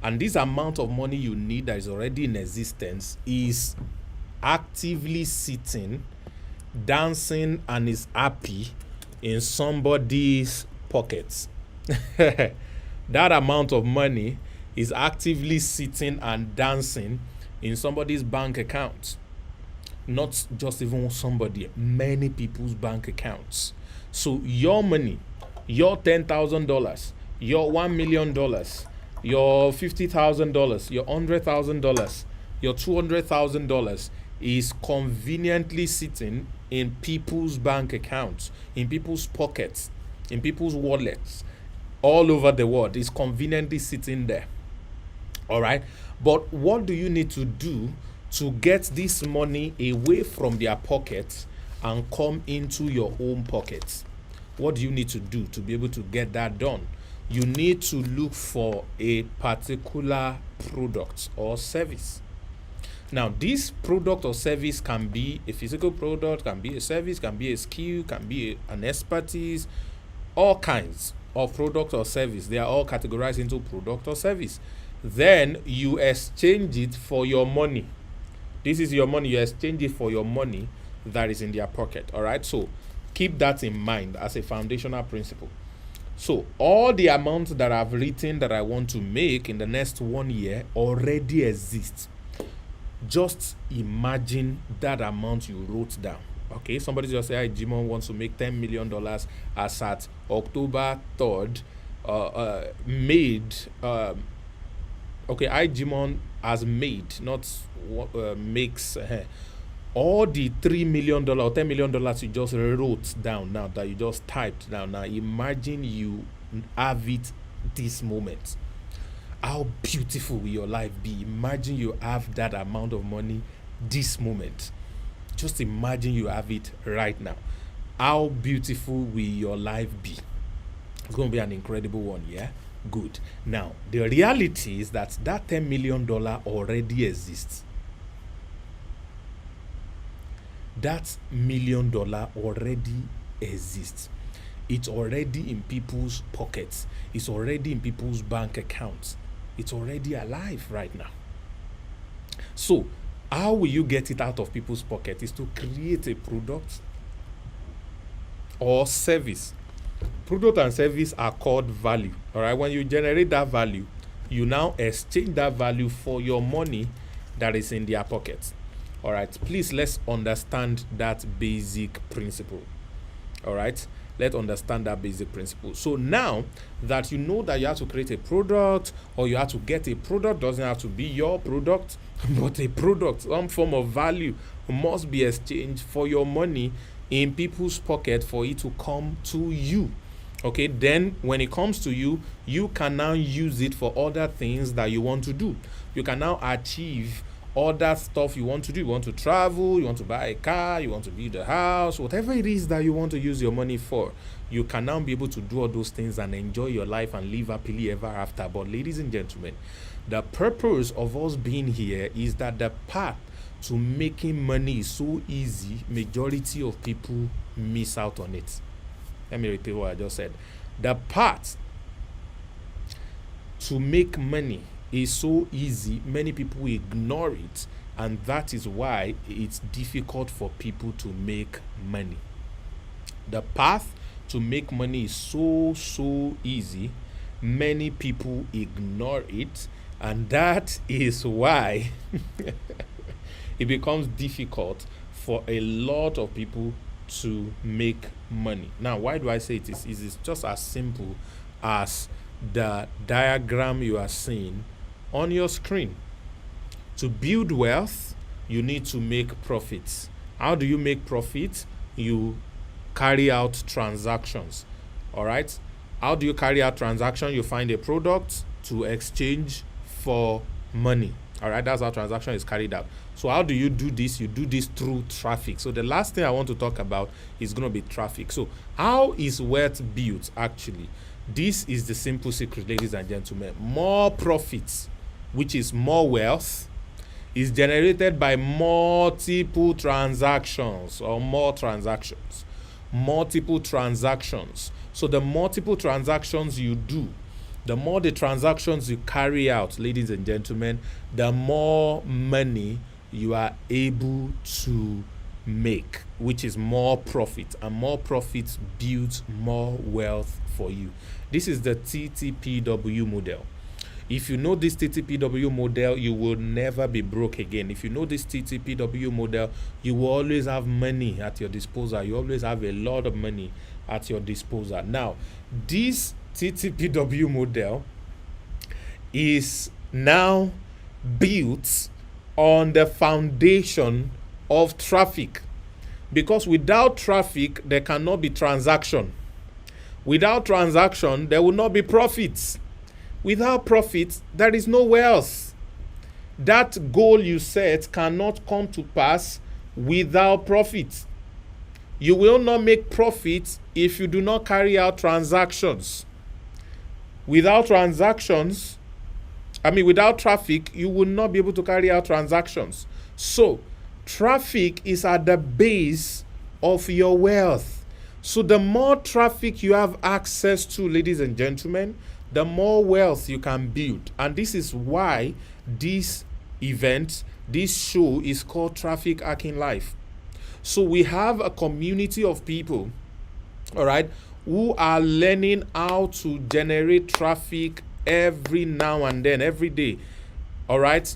And this amount of money you need that is already in existence is actively sitting, dancing, and is happy in somebody's pockets. That amount of money is actively sitting and dancing in somebody's bank account. Not just even somebody, many people's bank accounts. So your money, your $10,000, your $1 million, your $50,000, your $100,000, your $200,000 is conveniently sitting in people's bank accounts, in people's pockets, in people's wallets, all over the world. It's conveniently sitting there. All right. But what do you need to do to get this money away from their pockets and come into your own pockets? What do you need to do to be able to get that done? You need to look for a particular product or service. Now, this product or service can be a physical product, can be a service, can be a skill, can be an expertise, all kinds of product or service. They are all categorized into product or service. Then you exchange it for your money. This is your money. You exchange it for your money that is in their pocket. All right. So keep that in mind as a foundational principle. So all the amounts that I've written that I want to make in the next 1 year already exists. Just imagine that amount you wrote down. Okay. Somebody just say, "Hi, Jimon wants to make $10 million as at October 3rd. Made. Okay. I, Jimon, has made, not makes all the $3 million or $10 million you just wrote down now, that you just typed down. Now imagine you have it this moment. How beautiful will your life be? Imagine you have that amount of money this moment. Just imagine you have it right now. How beautiful will your life be? It's going to be an incredible one, yeah? Good. Now, the reality is that $10 million already exists. That $1 million already exists. It's already in people's pockets. It's already in people's bank accounts. It's already alive right now. So, how will you get it out of people's pockets? Is to create a product or service. Product and service are called value. All right. When you generate that value, you now exchange that value for your money that is in their pockets. All right. Please, let's understand that basic principle. All right. Let's understand that basic principle. So now that you know that you have to create a product, or you have to get a product, doesn't have to be your product, but a product, some form of value must be exchanged for your money in people's pocket for it to come to you. Okay, then when it comes to you, you can now use it for other things that you want to do. You can now achieve other stuff you want to do. You want to travel, you want to buy a car, you want to build a house, whatever it is that you want to use your money for, you can now be able to do all those things and enjoy your life and live happily ever after. But ladies and gentlemen, the purpose of us being here is that the path to making money is so easy, majority of people miss out on it. Let me repeat what I just said. The path to make money is so easy, many people ignore it, and that is why it's difficult for people to make money. The path to make money is so easy, many people ignore it, And that is why it becomes difficult for a lot of people to make money. Now, why do I say it is? It's just as simple as the diagram you are seeing on your screen. To build wealth, you need to make profits. How do you make profits? You carry out transactions. All right? How do you carry out transactions? You find a product to exchange for money. All right, that's how transaction is carried out. So how do you do this? You do this through traffic. So the last thing I want to talk about is going to be traffic. So how is wealth built actually? This is the simple secret, ladies and gentlemen. More profits, which is more wealth, is generated by multiple transactions or more transactions. Multiple transactions. So the multiple transactions you do, the more the transactions you carry out, ladies and gentlemen, the more money you are able to make, which is more profit. And more profits builds more wealth for you. This is the TTPW model. If you know this TTPW model, you will never be broke again. If you know this TTPW model, you will always have money at your disposal. You always have a lot of money at your disposal. Now, this TTPW model is now built on the foundation of traffic, because without traffic there cannot be transaction. Without transaction there will not be profits. Without profits there is no wealth. That goal you set cannot come to pass without profit. You will not make profits if you do not carry out transactions. Without transactions, without traffic, you will not be able to carry out transactions. So, traffic is at the base of your wealth. So, the more traffic you have access to, ladies and gentlemen, the more wealth you can build. And this is why this event, this show is called Traffic Hacking Life. So, we have a community of people, all right, who are learning how to generate traffic every now and then, every day. All right.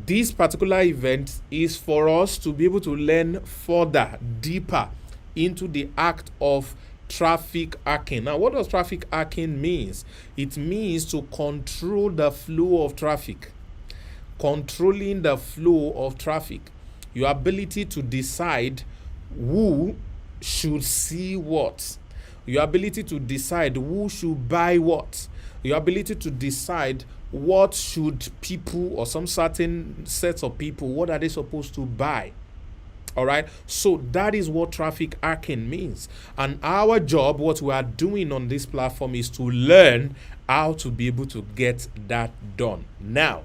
This particular event is for us to be able to learn further, deeper into the act of traffic hacking. Now, what does traffic hacking means? It means to control the flow of traffic. Controlling the flow of traffic. Your ability to decide who should see what. Your ability to decide who should buy what. Your ability to decide what should people or some certain sets of people, what are they supposed to buy? All right. So that is what traffic hacking means. And our job, what we are doing on this platform, is to learn how to be able to get that done. Now,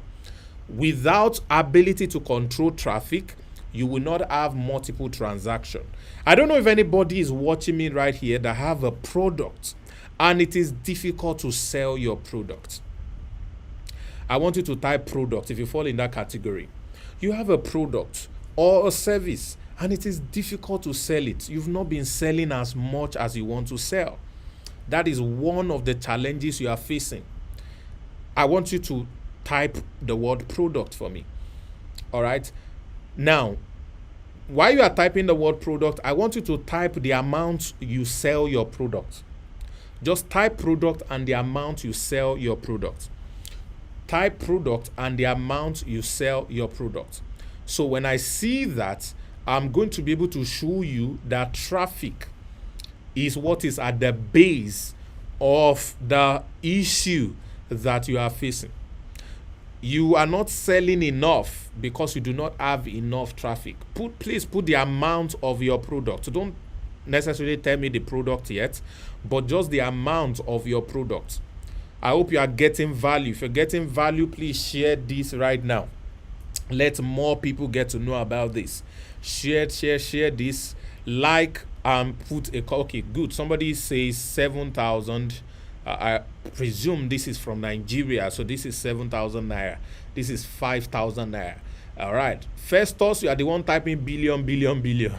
without ability to control traffic, you will not have multiple transactions. I don't know if anybody is watching me right here that have a product and it is difficult to sell your product. I want you to type product if you fall in that category. You have a product or a service and it is difficult to sell it. You've not been selling as much as you want to sell. That is one of the challenges you are facing. I want you to type the word product for me. All right. Now, while you are typing the word product, I want you to type the amount you sell your product. Just type product and the amount you sell your product. Type product and the amount you sell your product. So when I see that, I'm going to be able to show you that traffic is what is at the base of the issue that you are facing. You are not selling enough because you do not have enough traffic. Please put the amount of your product. So don't necessarily tell me the product yet, but just the amount of your product. I hope you are getting value. If you're getting value, please share this right now. Let more people get to know about this. Share this. Like and put a okay. Good. Somebody says 7,000. I presume this is from Nigeria, so this is 7,000 naira. This is 5,000 naira. All right. Festus, you are the one typing billion, billion, billion.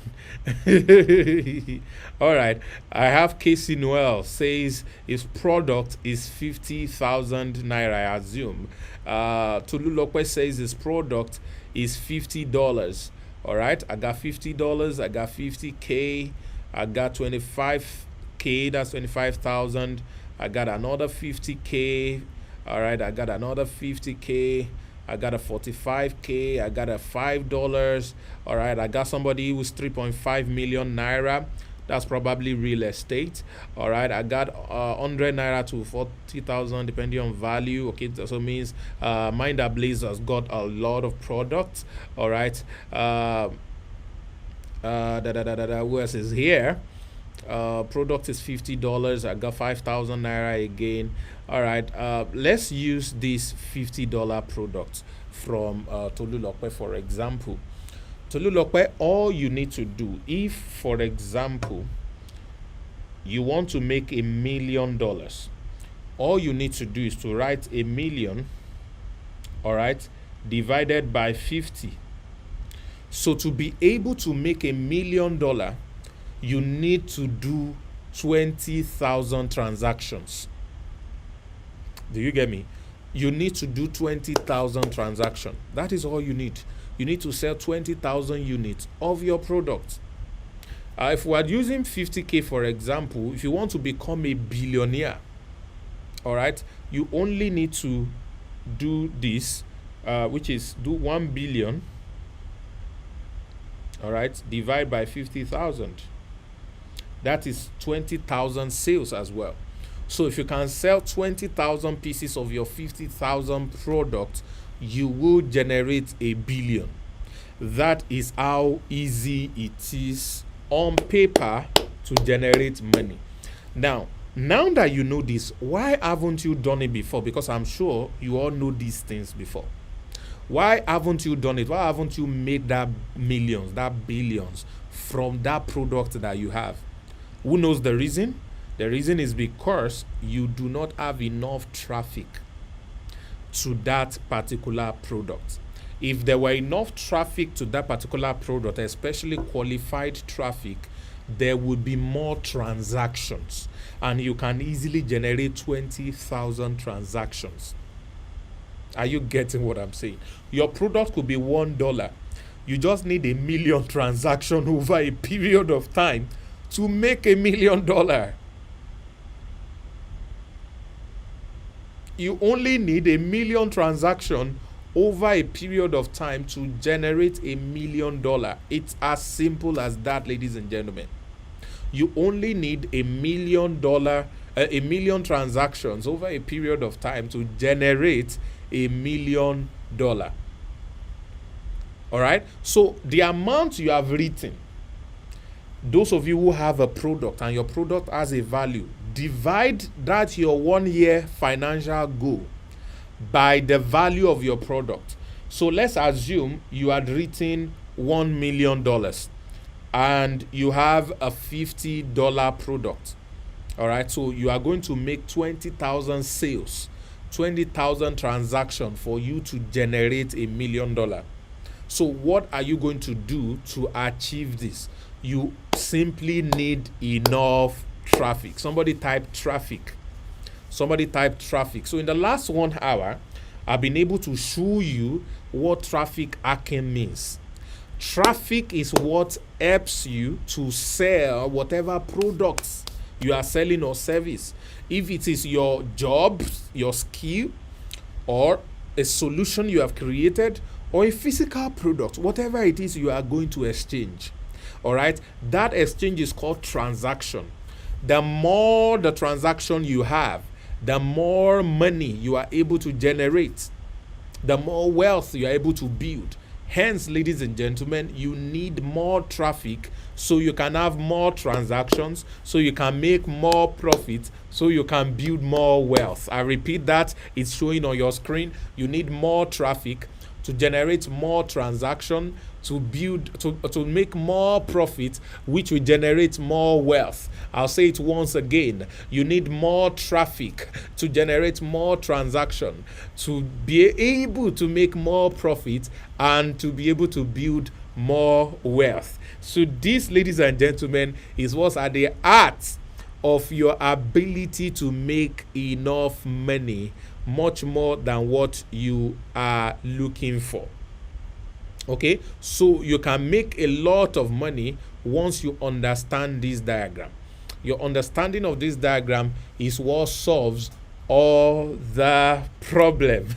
All right. I have Casey Noel says his product is 50,000 naira, I assume. Tolu Lokwe says his product is $50. All right. I got $50. I got 50K. I got 25K. That's 25,000. I got another 50K. All right. I got another 50K. I got a 45K. I got a $5. All right. I got somebody who's 3.5 million naira. That's probably real estate. All right. I got 100 naira to 40,000 depending on value. Okay. That also means Mind Blaze has got a lot of products. All right. Who else is here? Product is $50. I got 5,000 naira again. All right, let's use this $50 product from Tolu Lokwe, for example. Tolu Lokwe, all you need to do, if for example you want to make $1 million, all you need to do is to write 1 million, all right, divided by 50. So to be able to make $1 million, you need to do 20,000 transactions. Do you get me? You need to do 20,000 transactions. That is all you need. You need to sell 20,000 units of your product. If we are using 50K, for example, if you want to become a billionaire, all right, you only need to do this, which is do 1 billion, all right, divide by 50,000. That is 20,000 sales as well. So if you can sell 20,000 pieces of your 50,000 product, you will generate $1 billion. That is how easy it is on paper to generate money. Now that you know this, why haven't you done it before? Because I'm sure you all know these things before. Why haven't you done it? Why haven't you made that millions, that billions from that product that you have? Who knows the reason? The reason is because you do not have enough traffic to that particular product. If there were enough traffic to that particular product, especially qualified traffic, there would be more transactions, and you can easily generate 20,000 transactions. Are you getting what I'm saying? Your product could be $1. You just need 1 million transactions over a period of time to make $1 million. You only need 1 million transactions over a period of time to generate $1 million. It's as simple as that, ladies and gentlemen. You only need $1 million, 1 million transactions over a period of time to generate $1 million. All right. So the amount you have written, those of you who have a product and your product has a value, divide that your 1 year financial goal by the value of your product. So let's assume you had written $1 million and you have a $50 product. All right. So you are going to make 20,000 sales, 20,000 transactions for you to generate $1 million. So what are you going to do to achieve this? You simply need enough traffic. Somebody type traffic. Somebody type traffic. So in the last 1 hour, I've been able to show you what traffic hacking means. Traffic is what helps you to sell whatever products you are selling or service. If it is your job, your skill, or a solution you have created, or a physical product, whatever it is you are going to exchange. All right, that exchange is called transaction. The more the transaction you have, the more money you are able to generate, the more wealth you are able to build. Hence, ladies and gentlemen, you need more traffic so you can have more transactions, so you can make more profit, so you can build more wealth. I repeat that, it's showing on your screen. You need more traffic to generate more transaction, to build, to make more profit, which will generate more wealth. I'll say it once again. You need more traffic to generate more transaction, to be able to make more profit, and to be able to build more wealth. So this, ladies and gentlemen, is what's at the heart of your ability to make enough money, much more than what you are looking for. Okay, so you can make a lot of money once you understand this diagram. Your understanding of this diagram is what solves all the problem.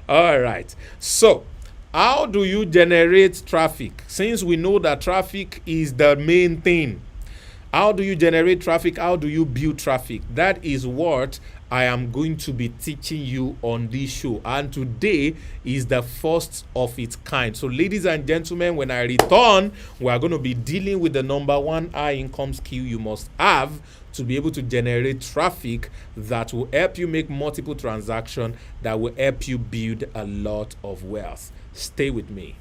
All right, so how do you generate traffic? Since we know that traffic is the main thing, how do you generate traffic? How do you build traffic? That is what I am going to be teaching you on this show. And today is the first of its kind. So ladies and gentlemen, when I return, we are going to be dealing with the number one high income skill you must have to be able to generate traffic that will help you make multiple transactions, that will help you build a lot of wealth. Stay with me.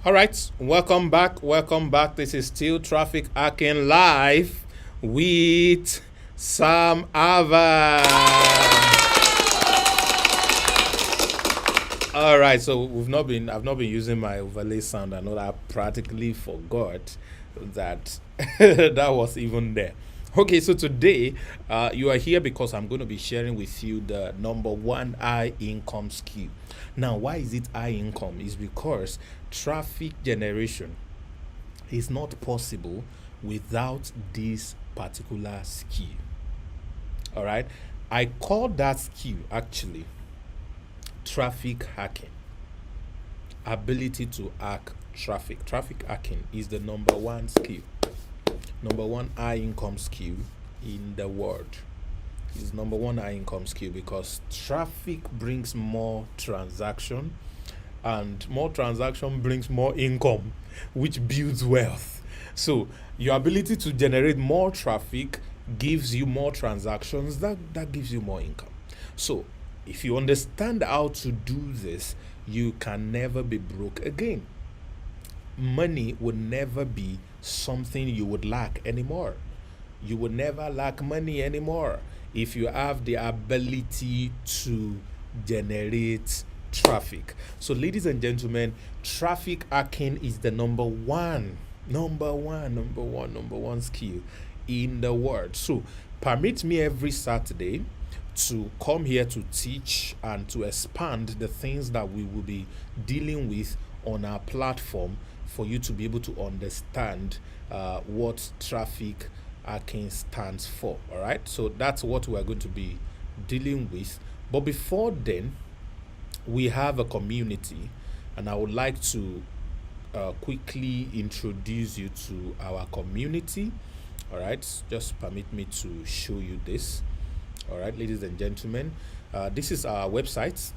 All right, welcome back. This is still Traffic Hacking Live with Sam Ava. All right, so I've not been using my overlay sound. I know that I practically forgot that that was even there. Okay, so today you are here because I'm going to be sharing with you the number one high income skill. Now, why is it high income? It's because traffic generation is not possible without this particular skill. All right, I call that skill actually traffic hacking. Ability to hack traffic. Traffic hacking is the number one skill. Number one high income skill in the world. Is number one high income skill because traffic brings more transaction, and more transaction brings more income, which builds wealth. So your ability to generate more traffic gives you more transactions, that gives you more income. So if you understand how to do this, you can never be broke again. Money will never be something you would lack anymore. You will never lack money anymore if you have the ability to generate traffic. So ladies and gentlemen, traffic hacking is the number one skill in the world. So permit me every Saturday to come here to teach and to expand the things that we will be dealing with on our platform for you to be able to understand what traffic hacking stands for. All right, so that's what we're going to be dealing with. But before then, we have a community, and I would like to quickly introduce you to our community. All right, just permit me to show you this. All right, ladies and gentlemen, this is our website.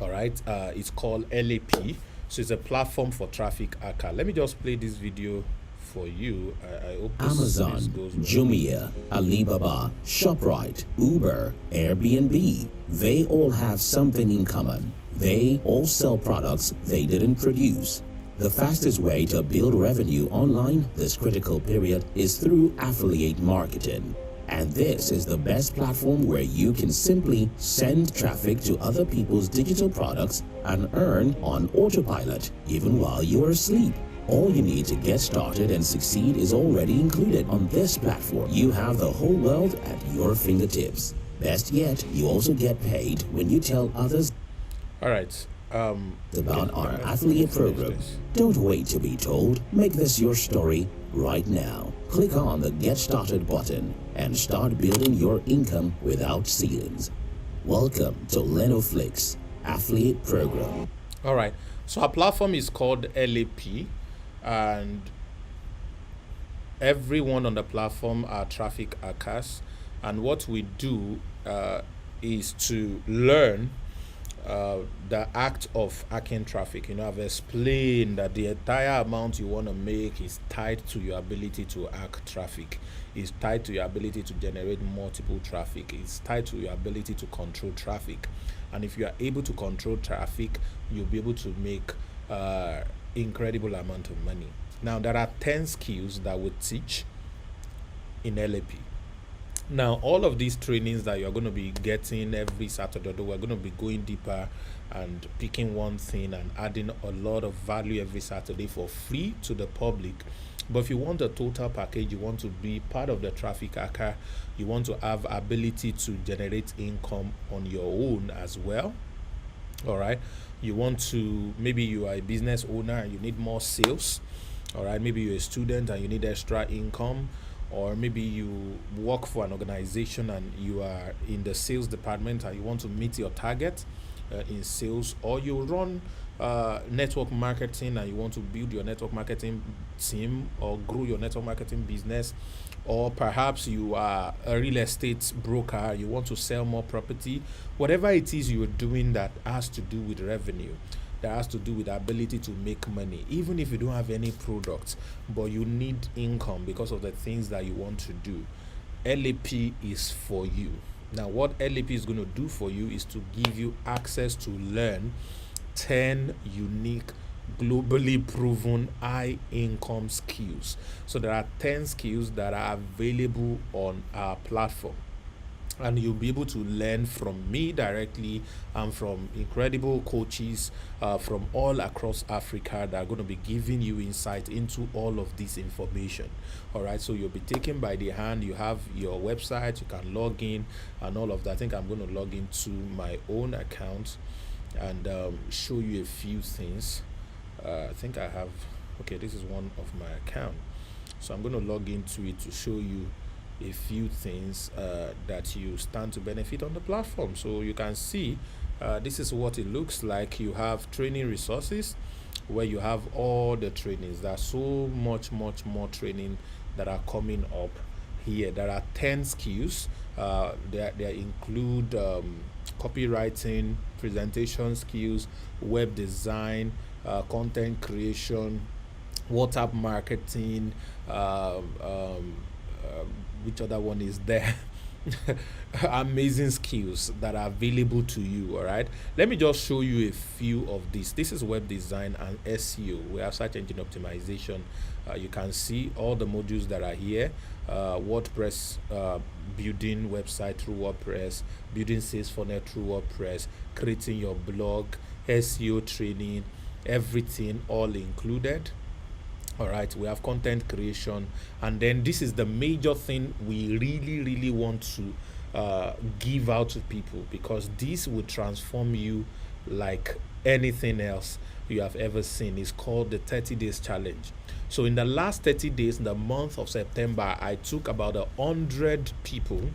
All right, it's called LAP. So it's a platform for traffic hacker. Let me just play this video for you. I hope Amazon, this goes well. Jumia, Alibaba, ShopRite, Uber, Airbnb, they all have something in common. They all sell products they didn't produce. The fastest way to build revenue online this critical period is through affiliate marketing. And this is the best platform where you can simply send traffic to other people's digital products and earn on autopilot even while you are asleep. All you need to get started and succeed is already included on this platform. You have the whole world at your fingertips. Best yet, you also get paid when you tell others All right. about okay, our let me affiliate finish program. this. Don't wait to be told. Make this your story right now. Click on the Get Started button and start building your income without ceilings. Welcome to Lenoflix Affiliate Program. All right. So our platform is called LAP, and everyone on the platform are traffic hackers. And what we do is to learn the act of hacking traffic. I've explained that the entire amount you want to make is tied to your ability to hack traffic, is tied to your ability to generate multiple traffic, it's tied to your ability to control traffic. And if you are able to control traffic, you'll be able to make incredible amount of money. Now, there are 10 skills that we teach in LAP. Now, all of these trainings that you're going to be getting every Saturday, although we're going to be going deeper and picking one thing and adding a lot of value every Saturday for free to the public. But if you want a total package, you want to be part of the traffic hacker, you want to have ability to generate income on your own as well. All right. You want to, maybe you are a business owner and you need more sales. All right. Maybe you're a student and you need extra income, or maybe you work for an organization and you are in the sales department and you want to meet your target in sales, or you run network marketing and you want to build your network marketing team or grow your network marketing business, or perhaps you are a real estate broker, you want to sell more property. Whatever it is you're doing that has to do with revenue, that has to do with the ability to make money, even if you don't have any products, but you need income because of the things that you want to do, LAP is for you. Now, what LAP is going to do for you is to give you access to learn 10 unique, globally proven high income skills. So there are 10 skills that are available on our platform, and you'll be able to learn from me directly and from incredible coaches from all across Africa that are going to be giving you insight into all of this information. All right, so you'll be taken by the hand. You have your website, you can log in and all of that. I think I'm going to log into my own account and show you a few things. I think I have, okay, this is one of my account, so I'm going to log into it to show you a few things that you stand to benefit on the platform. So you can see this is what it looks like. You have training resources where you have all the trainings. There's so much more training that are coming up here. There are 10 skills. They include copywriting, presentation skills, web design, content creation, WhatsApp marketing, which other one is there? Amazing skills that are available to you. All right, let me just show you a few of these. This is web design and SEO. We have search engine optimization. You can see all the modules that are here. WordPress, building website through WordPress, building sales funnel through WordPress, creating your blog, SEO training, everything all included. All right, we have content creation, and then this is the major thing we really want to give out to people, because this will transform you like anything else you have ever seen. It's called the 30 days challenge. So in the last 30 days, in the month of September, I took about 100 people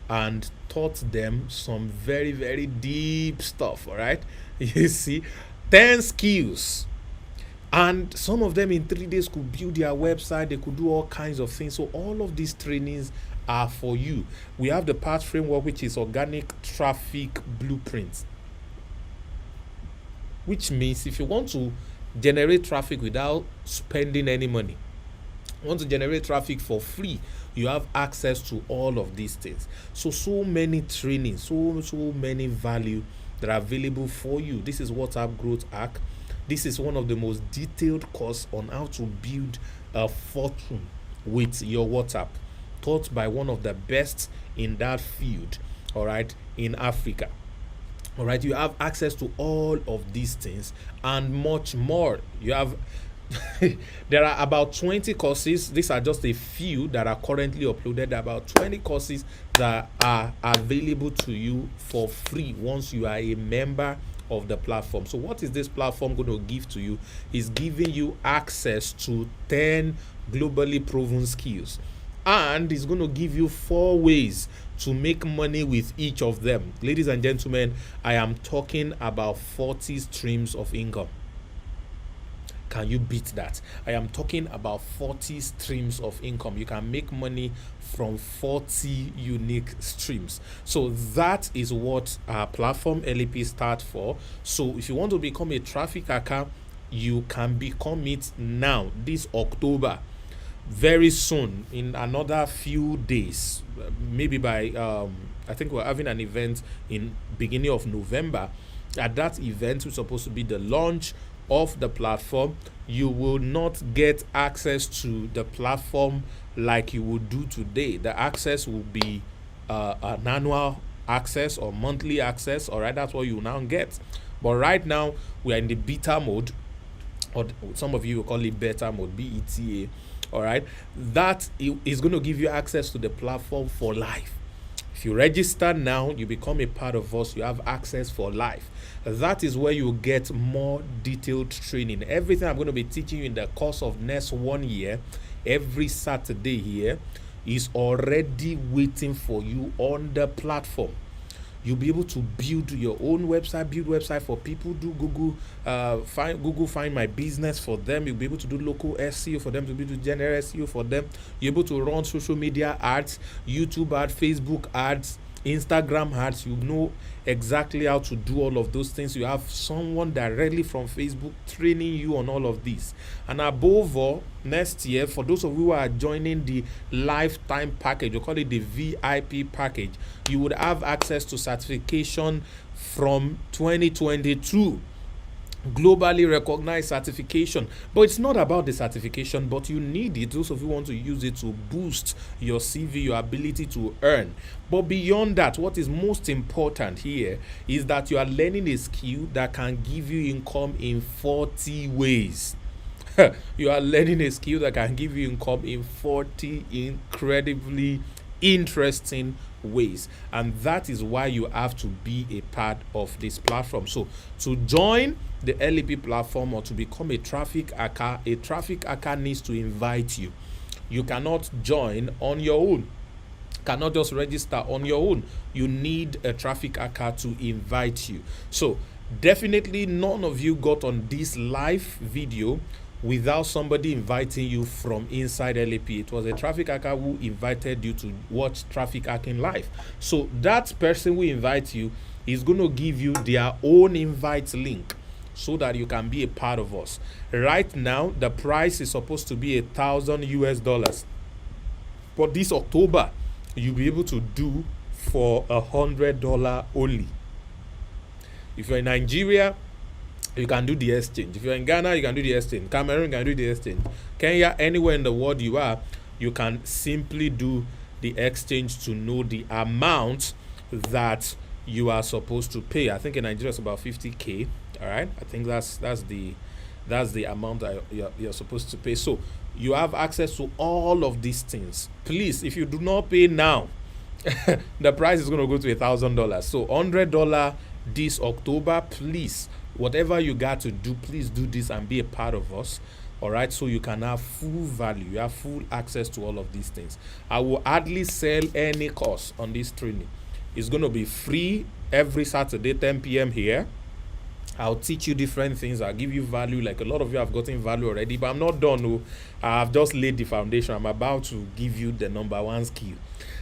and taught them some very deep stuff. All right, you see, 10 skills. And some of them in 3 days could build their website. They could do all kinds of things. So all of these trainings are for you. We have the PATH framework, which is organic traffic blueprint, which means if you want to generate traffic without spending any money, want to generate traffic for free, you have access to all of these things. So many trainings, so many value that are available for you. This is WhatsApp Growth Hack. This is one of the most detailed course on how to build a fortune with your WhatsApp, taught by one of the best in that field, all right, in Africa. All right, you have access to all of these things and much more. You have There are about 20 courses. These are just a few that are currently uploaded. There are about 20 courses that are available to you for free once you are a member of the platform. So what is this platform going to give to you? It's giving you access to 10 globally proven skills, and it's going to give you 4 ways to make money with each of them. Ladies and gentlemen, I am talking about 40 streams of income. Can you beat that? I am talking about 40 streams of income. You can make money from 40 unique streams. So that is what our platform LEP starts for. So if you want to become a traffic hacker, you can become it now, this October. Very soon, in another few days, maybe by I think we're having an event in beginning of November. At that event, it's supposed to be the launch of the platform. You will not get access to the platform like you would do today. The access will be an annual access or monthly access. All right, that's what you now get. But right now, we are in the beta mode, or some of you will call it beta mode, BETA. All right, that is going to give you access to the platform for life. If you register now, you become a part of us, you have access for life. That is where you get more detailed training. Everything I'm going to be teaching you in the course of next 1 year, every Saturday here, is already waiting for you on the platform. You'll be able to build your own website, build website for people, do Google find my business for them. You'll be able to do local SEO for them, to be able to do general SEO for them. You're able to run social media ads, YouTube ads, Facebook ads, Instagram ads. You know exactly how to do all of those things. You have someone directly from Facebook training you on all of this. And above all, next year, for those of you who are joining the lifetime package, we call it the VIP package, you would have access to certification from 2022. Globally recognized certification. But it's not about the certification, but you need it. Those of you want to use it to boost your CV, your ability to earn. But beyond that, what is most important here is that you are learning a skill that can give you income in 40 ways. You are learning a skill that can give you income in 40 incredibly interesting ways, and that is why you have to be a part of this platform. So to join the LEP platform or to become a traffic hacker needs to invite you. You cannot join on your own, cannot just register on your own. You need a traffic hacker to invite you. So definitely none of you got on this live video without somebody inviting you from inside LEP. It was a traffic hacker who invited you to watch Traffic Hacking Live. So that person who invites you is going to give you their own invite link so that you can be a part of us. Right now, the price is supposed to be $1,000 US. But this October, you'll be able to do for $100 only. If you're in Nigeria, you can do the exchange. If you're in Ghana, you can do the exchange. Cameroon, you can do the exchange. Kenya, anywhere in the world you are, you can simply do the exchange to know the amount that you are supposed to pay. I think in Nigeria it's about 50K. All right, I think that's the amount that you're supposed to pay. So you have access to all of these things. Please, if you do not pay now, the price is going to go to $1,000. So $100 this October. Please, whatever you got to do, please do this and be a part of us. All right, so you can have full value, you have full access to all of these things. I will hardly sell any course on this training. It's going to be free every Saturday, 10 p.m. here. I'll teach you different things. I'll give you value. Like a lot of you have gotten value already, but I'm not done. No. I have just laid the foundation. I'm about to give you the number one skill,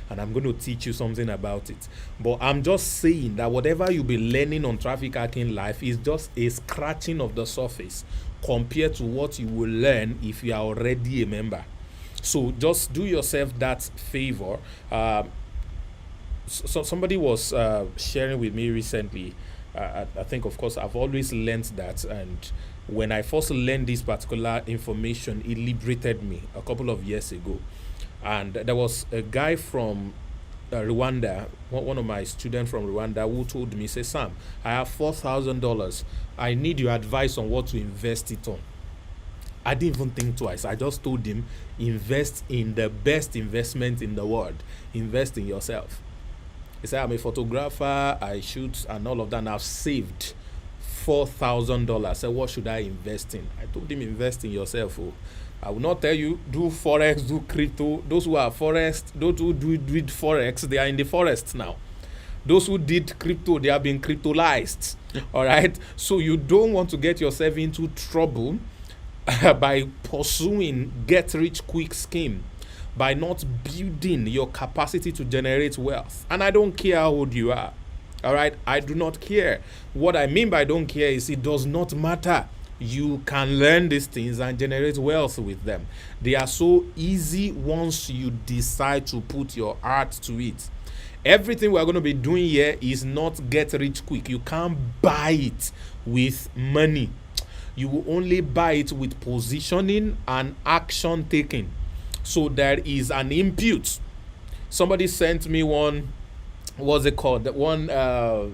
and I'm going to teach you something about it. But I'm just saying that whatever you'll be learning on Traffic Hacking Life is just a scratching of the surface compared to what you will learn if you are already a member. So just do yourself that favor. So somebody was sharing with me recently. I think, of course, I've always learned that, and when I first learned this particular information, it liberated me a couple of years ago. And there was a guy from Rwanda, one of my students from Rwanda, who told me, say, Sam, I have $4,000. I need your advice on what to invest it on. I didn't even think twice. I just told him, invest in the best investment in the world. Invest in yourself. He said, I'm a photographer, I shoot and all of that, and I've saved $4,000. I said, what should I invest in? I told him, invest in yourself. Oh. I will not tell you, do Forex, do crypto. Those who are Forex, those who do Forex, they are in the forest now. Those who did crypto, they have been cryptolized. All right. So you don't want to get yourself into trouble by pursuing get rich quick scheme, by not building your capacity to generate wealth. And I don't care how old you are. All right. I do not care. What I mean by don't care is it does not matter. You can learn these things and generate wealth with them. They are so easy once you decide to put your heart to it. Everything we're going to be doing here is not get rich quick. You can't buy it with money. You will only buy it with positioning and action taking. So there is an input. Somebody sent me one, what's it called? That one,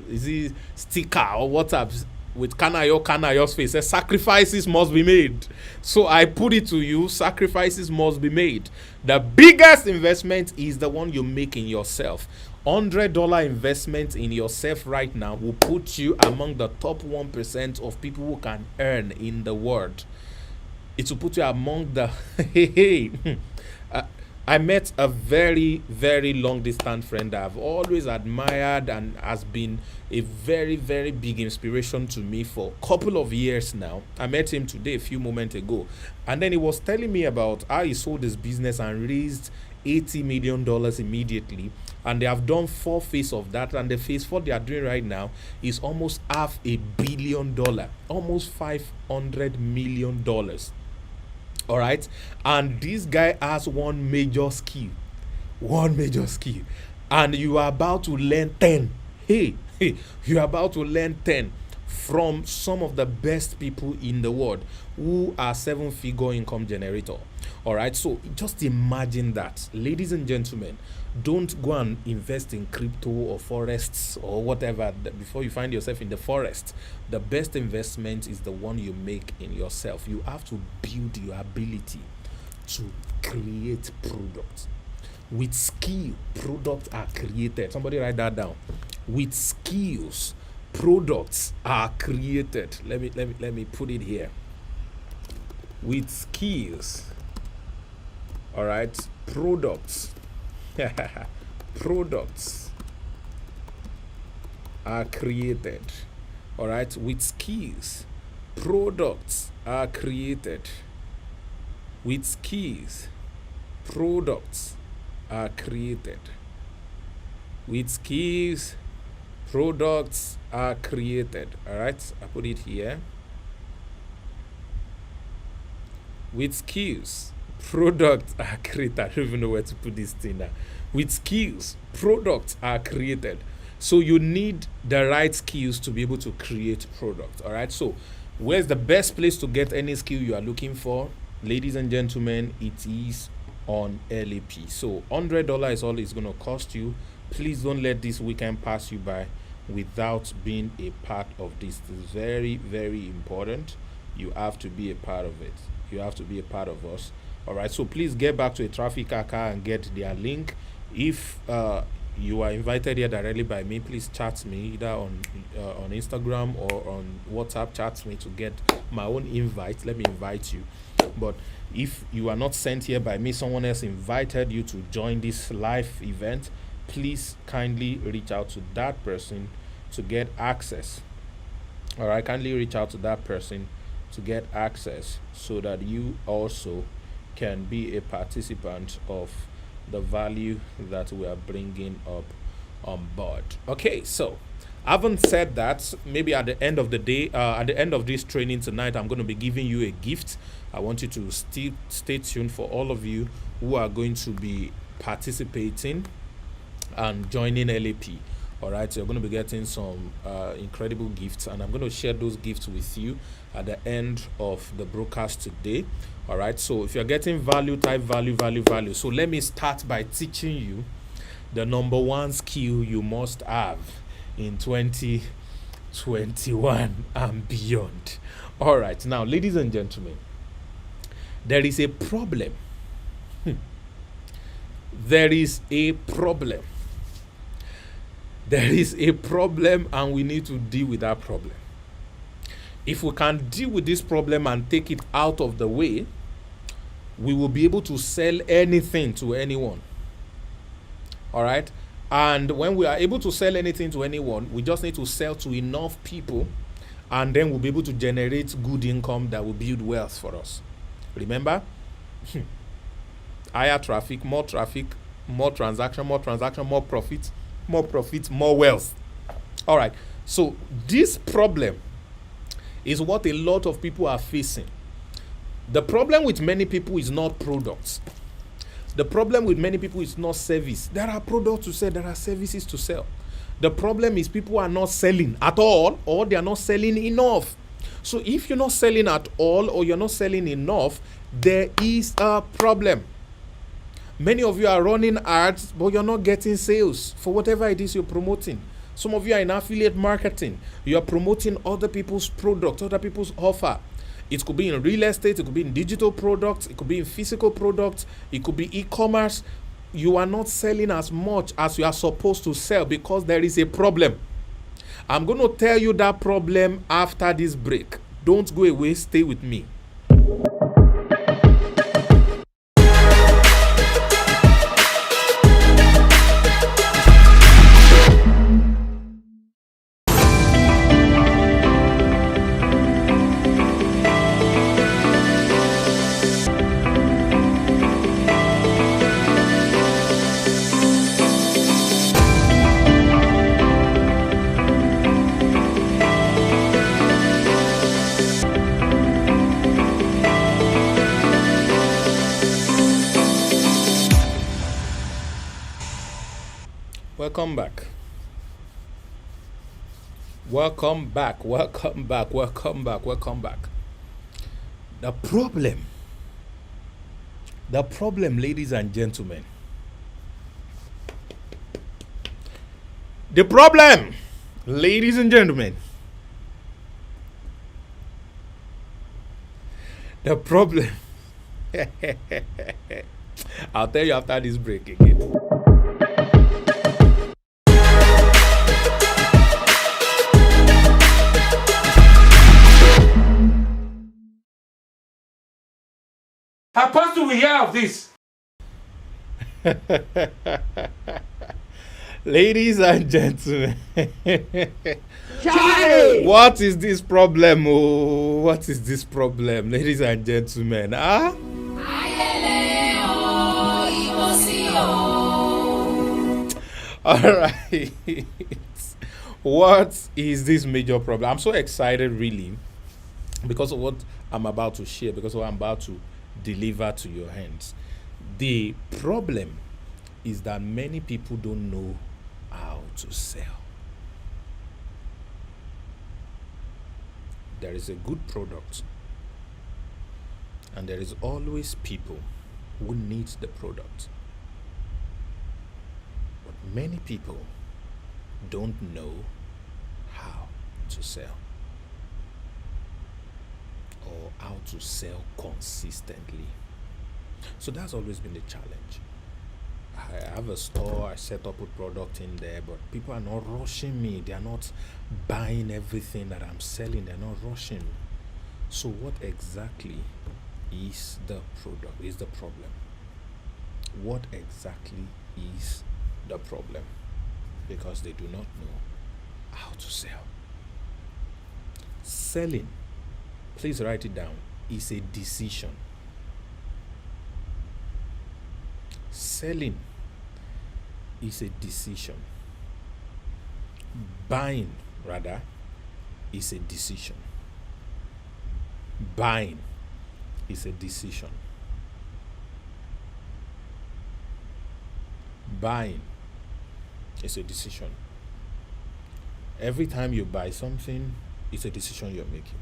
is it sticker or WhatsApp with Kanayo's face? Says sacrifices must be made. So I put it to you, sacrifices must be made. The biggest investment is the one you make in yourself. $100 investment in yourself right now will put you among the top 1% of people who can earn in the world. It will put you among the I met a very, very long distance friend that I've always admired and has been a very, very big inspiration to me for a couple of years now. I met him today, a few moments ago. And then he was telling me about how he sold his business and raised $80 million immediately. And they have done 4 phases of that. And the phase 4 they are doing right now is almost $500 million, almost $500 million. All right. And this guy has one major skill. And you are about to learn 10. Hey, you are about to learn 10 from some of the best people in the world who are 7-figure income generator. All right. So just imagine that, ladies and gentlemen. Don't go and invest in crypto or forests or whatever before you find yourself in the forest. The best investment is the one you make in yourself. You have to build your ability to create products. With skill, products are created. Somebody write that down. With skills, products are created. Let me put it here. With skills, all right, products products are created. All right, with skills, products are created. With skills, products are created. With skills, products are created. All right, I put it here. With skills, products are created. I don't even know where to put this thing now. With skills, products are created. So you need the right skills to be able to create products. All right. So where's the best place to get any skill you are looking for? Ladies and gentlemen, it is on LAP. So $100 is all it's going to cost you. Please don't let this weekend pass you by without being a part of this. This is very, very important. You have to be a part of it. You have to be a part of us. All right, so please get back to a traffic car and get their link. If you are invited here directly by me, please chat me either on Instagram or on WhatsApp. Chat me to get my own invite. Let me invite you. But if you are not sent here by me, someone else invited you to join this live event, please kindly reach out to that person to get access. All right, kindly reach out to that person to get access so that you also can be a participant of the value that we are bringing up on board. Okay, so having said that, maybe at the end of the day, at the end of this training tonight, I'm going to be giving you a gift. I want you to stay tuned for all of you who are going to be participating and joining LAP. All right, so you're going to be getting some incredible gifts, and I'm going to share those gifts with you at the end of the broadcast today. All right, so if you're getting value, type value. So let me start by teaching you the number one skill you must have in 2021 and beyond. All right, now, ladies and gentlemen, There is a problem. There is a problem. There is a problem, and we need to deal with that problem. If we can deal with this problem and take it out of the way, we will be able to sell anything to anyone. All right? And when we are able to sell anything to anyone, we just need to sell to enough people, and then we'll be able to generate good income that will build wealth for us. Remember? Higher traffic, more transaction, more profit, more wealth. All right. So this problem is what a lot of people are facing. The problem with many people is not products. The problem with many people is not service. There are products to sell, there are services to sell. The problem is people are not selling at all, or they are not selling enough. So if you're not selling at all, or you're not selling enough, there is a problem. Many of you are running ads, but you're not getting sales for whatever it is you're promoting. Some of you are in affiliate marketing. You are promoting other people's products, other people's offer. It could be in real estate, it could be in digital products, it could be in physical products, it could be e-commerce. You are not selling as much as you are supposed to sell because there is a problem. I'm going to tell you that problem after this break. Don't go away, stay with me. Welcome back. Welcome back. Welcome back. Welcome back. Welcome back. The problem, ladies and gentlemen. The problem, ladies and gentlemen. The problem. I'll tell you after this break again. Apostle, we hear of this. Ladies and gentlemen, what is this problem? Oh, what is this problem, ladies and gentlemen? All right. What is this major problem? I'm so excited, really, because of what I'm about to share, because of what I'm about to deliver to your hands. The problem is that many people don't know how to sell. There is a good product, and there is always people who need the product. But many people don't know how to sell, or how to sell consistently. So that's always been the challenge. I have a store, I set up a product in there, but people are not rushing me. They are not buying everything that I'm selling. They're not rushing. So what exactly is the product, is the problem? What exactly is the problem? Because they do not know how to sell. Selling, please write it down, is a decision. Selling is a decision. Buying, rather, is a decision. Buying is a decision. Buying is a decision. Every time you buy something, it's a decision you're making.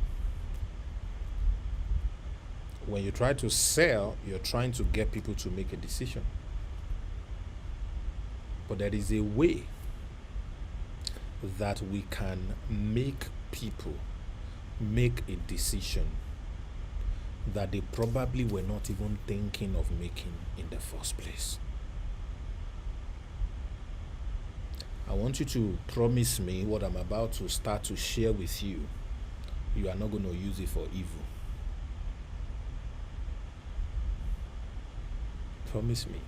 When you try to sell, you're trying to get people to make a decision. But there is a way that we can make people make a decision that they probably were not even thinking of making in the first place. I want you to promise me what I'm about to start to share with you. You are not going to use it for evil. Promise me.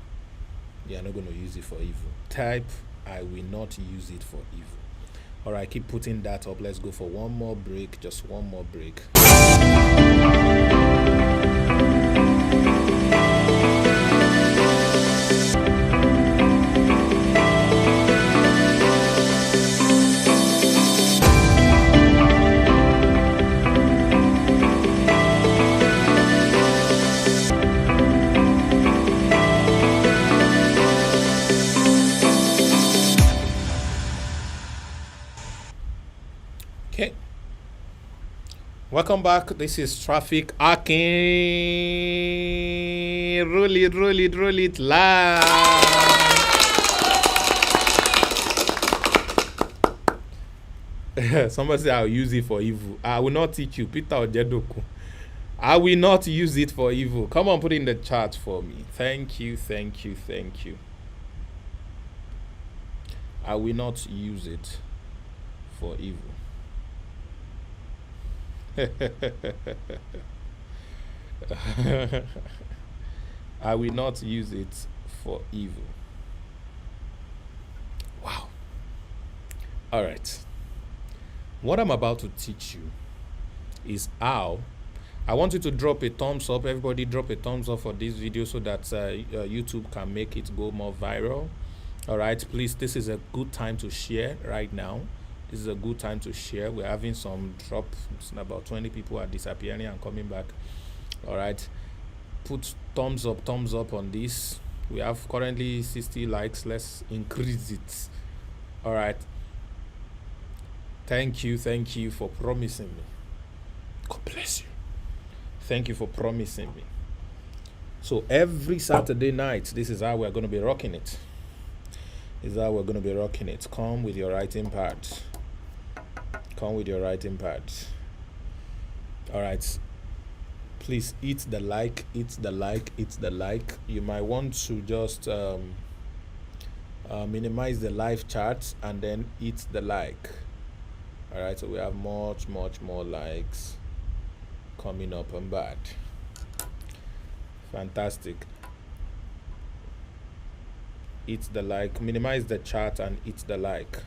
You are not going to use it for evil. Type, I will not use it for evil. All right, keep putting that up. Let's go for one more break. Just one more break. Okay. Welcome back. This is Traffic Hacking. Roll it live. Somebody say I'll use it for evil. I will not teach you. Peter Ojedoku. I will not use it for evil. Come on, put it in the chat for me. Thank you. I will not use it for evil. I will not use it for evil. Wow. All right. What I'm about to teach you is how. I want you to drop a thumbs up. Everybody drop a thumbs up for this video so that YouTube can make it go more viral. All right, please, this is a good time to share right now. This is a good time to share. We're having some drops. About 20 people are disappearing and coming back. All right, put thumbs up on this. We have currently 60 likes. Let's increase it. All right. Thank you for promising me. God bless you. Thank you for promising me. So every Saturday night, this is how we're going to be rocking it. Come with your writing pad. All right. Please hit the like. You might want to just minimize the live chat and then hit the like. All right, so we have much more likes coming up and bad. Fantastic. Hit the like, minimize the chat and hit the like.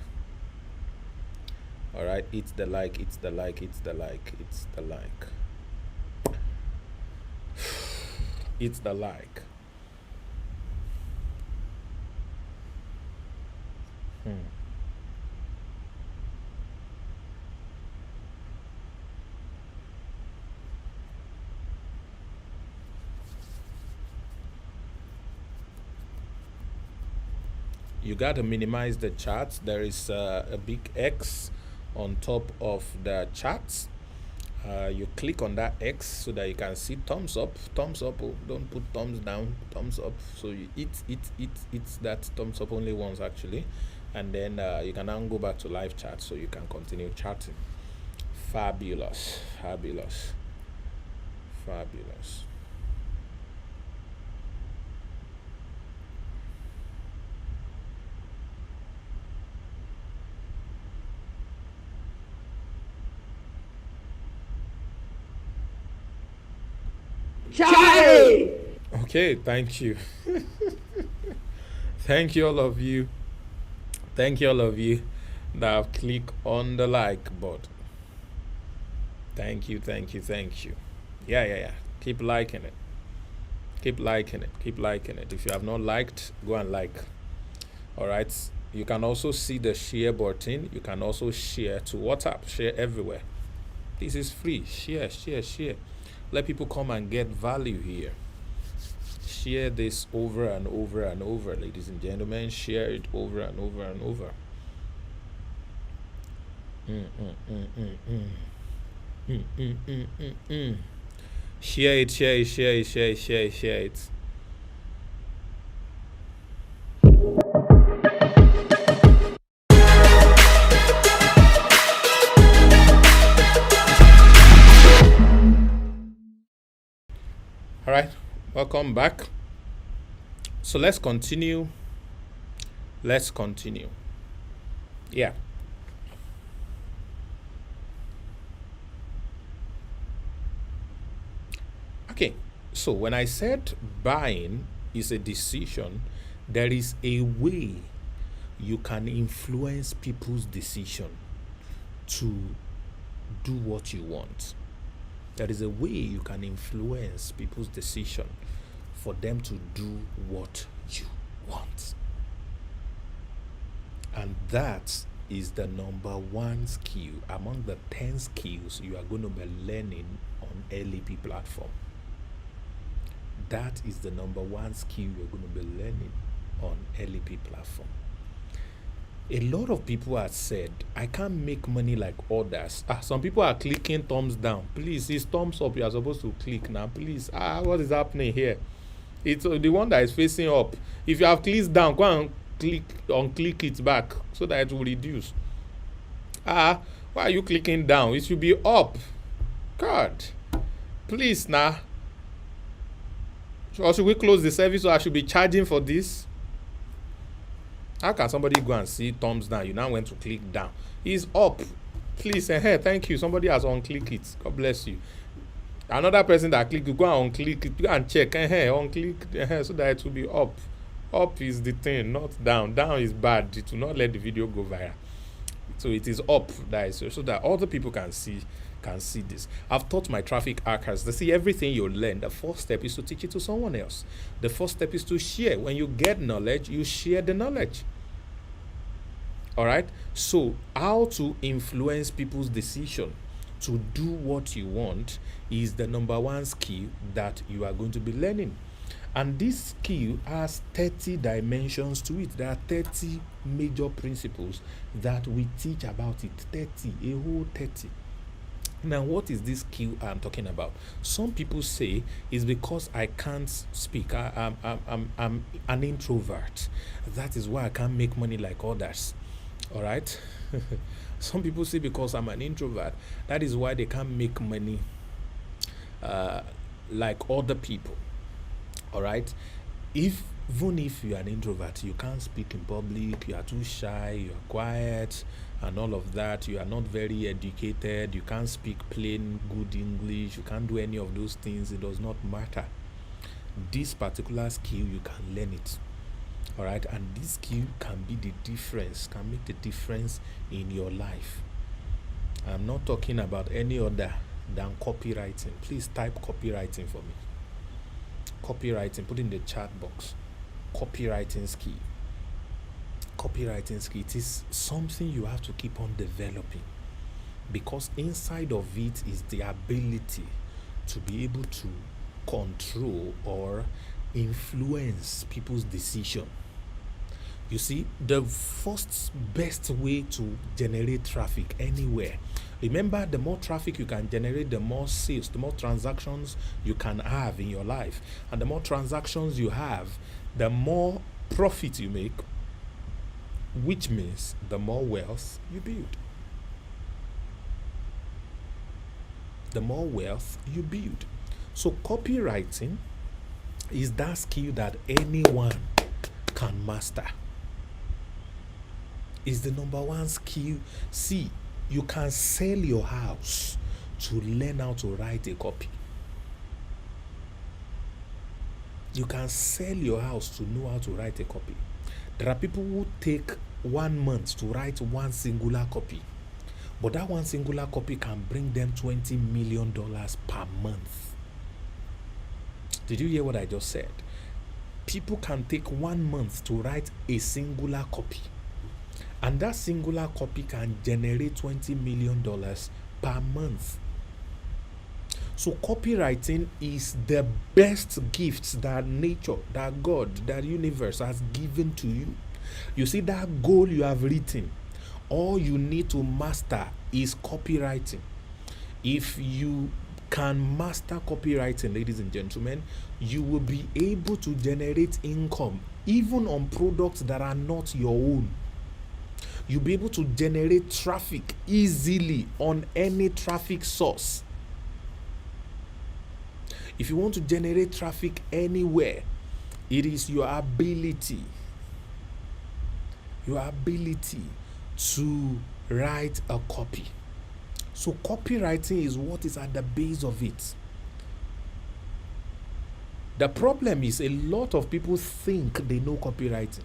All right, hit the like. Hit the like. You got to minimize the chat. There is a big X on top of the chat. You click on that X so that you can see thumbs up. Oh, don't put thumbs down. Thumbs up. So you hit that thumbs up only once actually, and then you can now go back to live chat so you can continue chatting. Fabulous. Charlie! Okay, thank you. Thank you all of you that have clicked on the like button. Thank you. Yeah. Keep liking it. If you have not liked, go and like. All right. You can also see the share button. You can also share to WhatsApp. Share everywhere. This is free. Share. Let people come and get value here. Share this over and over, ladies and gentlemen. Share it over and over. Share it. right, welcome back. So let's continue. Yeah. Okay, so when I said buying is a decision, there is a way you can influence people's decision to do what you want. There is a way you can influence people's decision for them to do what you want. And that is the number one skill among the 10 skills you are going to be learning on LEP platform. That is the number one skill you're going to be learning on LEP platform. A lot of people have said, I can't make money like others. Some people are clicking thumbs down. Please, it's thumbs up you are supposed to click now. Please, what is happening here? It's the one that is facing up. If you have clicked down, go and unclick it back so that it will reduce. Why are you clicking down? It should be up. God, please now. Or should we close the service, or I should be charging for this? How can somebody go and see thumbs down? You now went to click down. It's up. Please, thank you. Somebody has unclicked it. God bless you. Another person that clicked, you go and unclick it. Go and check. Unclick so that it will be up. Up is the thing, not down. Down is bad. It will not let the video go viral. So it is up, that is so that other people can see this. I've taught my traffic hackers to see everything you learn. The first step is to teach it to someone else. The first step is to share. When you get knowledge, you share the knowledge. All right. So how to influence people's decision to do what you want is the number one skill that you are going to be learning. And this skill has 30 dimensions to it. There are 30 major principles that we teach about it. 30, a whole 30. Now, what is this skill I'm talking about? Some people say it's because I can't speak. I'm an introvert. That is why I can't make money like others. All right? Some people say because I'm an introvert, that is why they can't make money like other people. All right? Even if you're an introvert, you can't speak in public, you are too shy, you are quiet, and all of that, you are not very educated, you can't speak plain good English, you can't do any of those things, it does not matter. This particular skill, you can learn it. All right? And this skill can be the difference, can make the difference in your life. I'm not talking about any other than copywriting. Please type copywriting for me. Copywriting, put in the chat box. Copywriting skill. Copywriting skill, it is something you have to keep on developing, because inside of it is the ability to be able to control or influence people's decision. You see, the first best way to generate traffic anywhere, remember, the more traffic you can generate, the more sales, the more transactions you can have in your life. And the more transactions you have, the more profit you make, which means the more wealth you build. The more wealth you build. So copywriting is that skill that anyone can master. It's the number one skill. See, you can sell your house to learn how to write a copy. You can sell your house to know how to write a copy. There are people who take 1 month to write one singular copy, but that one singular copy can bring them $20 million per month. Did you hear what I just said? People can take 1 month to write a singular copy, and that singular copy can generate $20 million per month. So copywriting is the best gift that nature, that God, that universe has given to you. You see, that goal you have written, all you need to master is copywriting. If you can master copywriting, ladies and gentlemen, you will be able to generate income even on products that are not your own. You'll be able to generate traffic easily on any traffic source. If you want to generate traffic anywhere, it is your ability to write a copy. So copywriting is what is at the base of it. The problem is a lot of people think they know copywriting.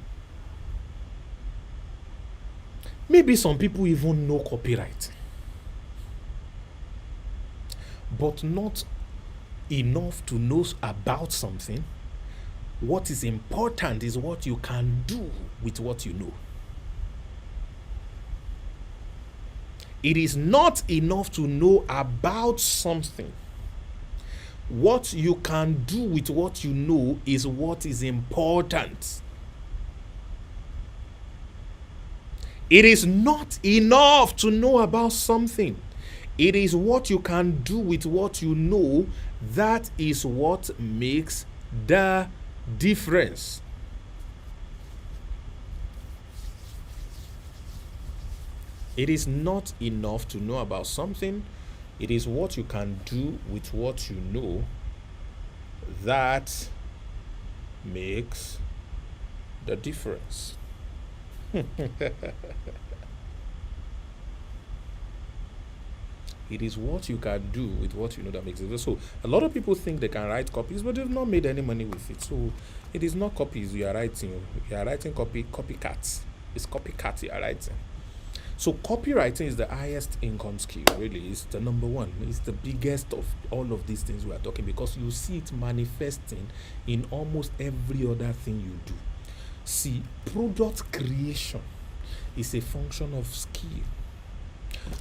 Maybe some people even know copywriting, but not enough to know about something. What is important is what you can do with what you know. It is not enough to know about something. What you can do with what you know is what is important. It is not enough to know about something. It is what you can do with what you know that is what makes the difference. It is not enough to know about something. It is what you can do with what you know that makes the difference. It is what you can do with what you know that makes it. So a lot of people think they can write copies, but they've not made any money with it. So it is not copies you are writing. You are writing copycats. It's copycat you are writing. So copywriting is the highest income skill, really. It's the number one. It's the biggest of all of these things we are talking, because you see it manifesting in almost every other thing you do. See, product creation is a function of skill.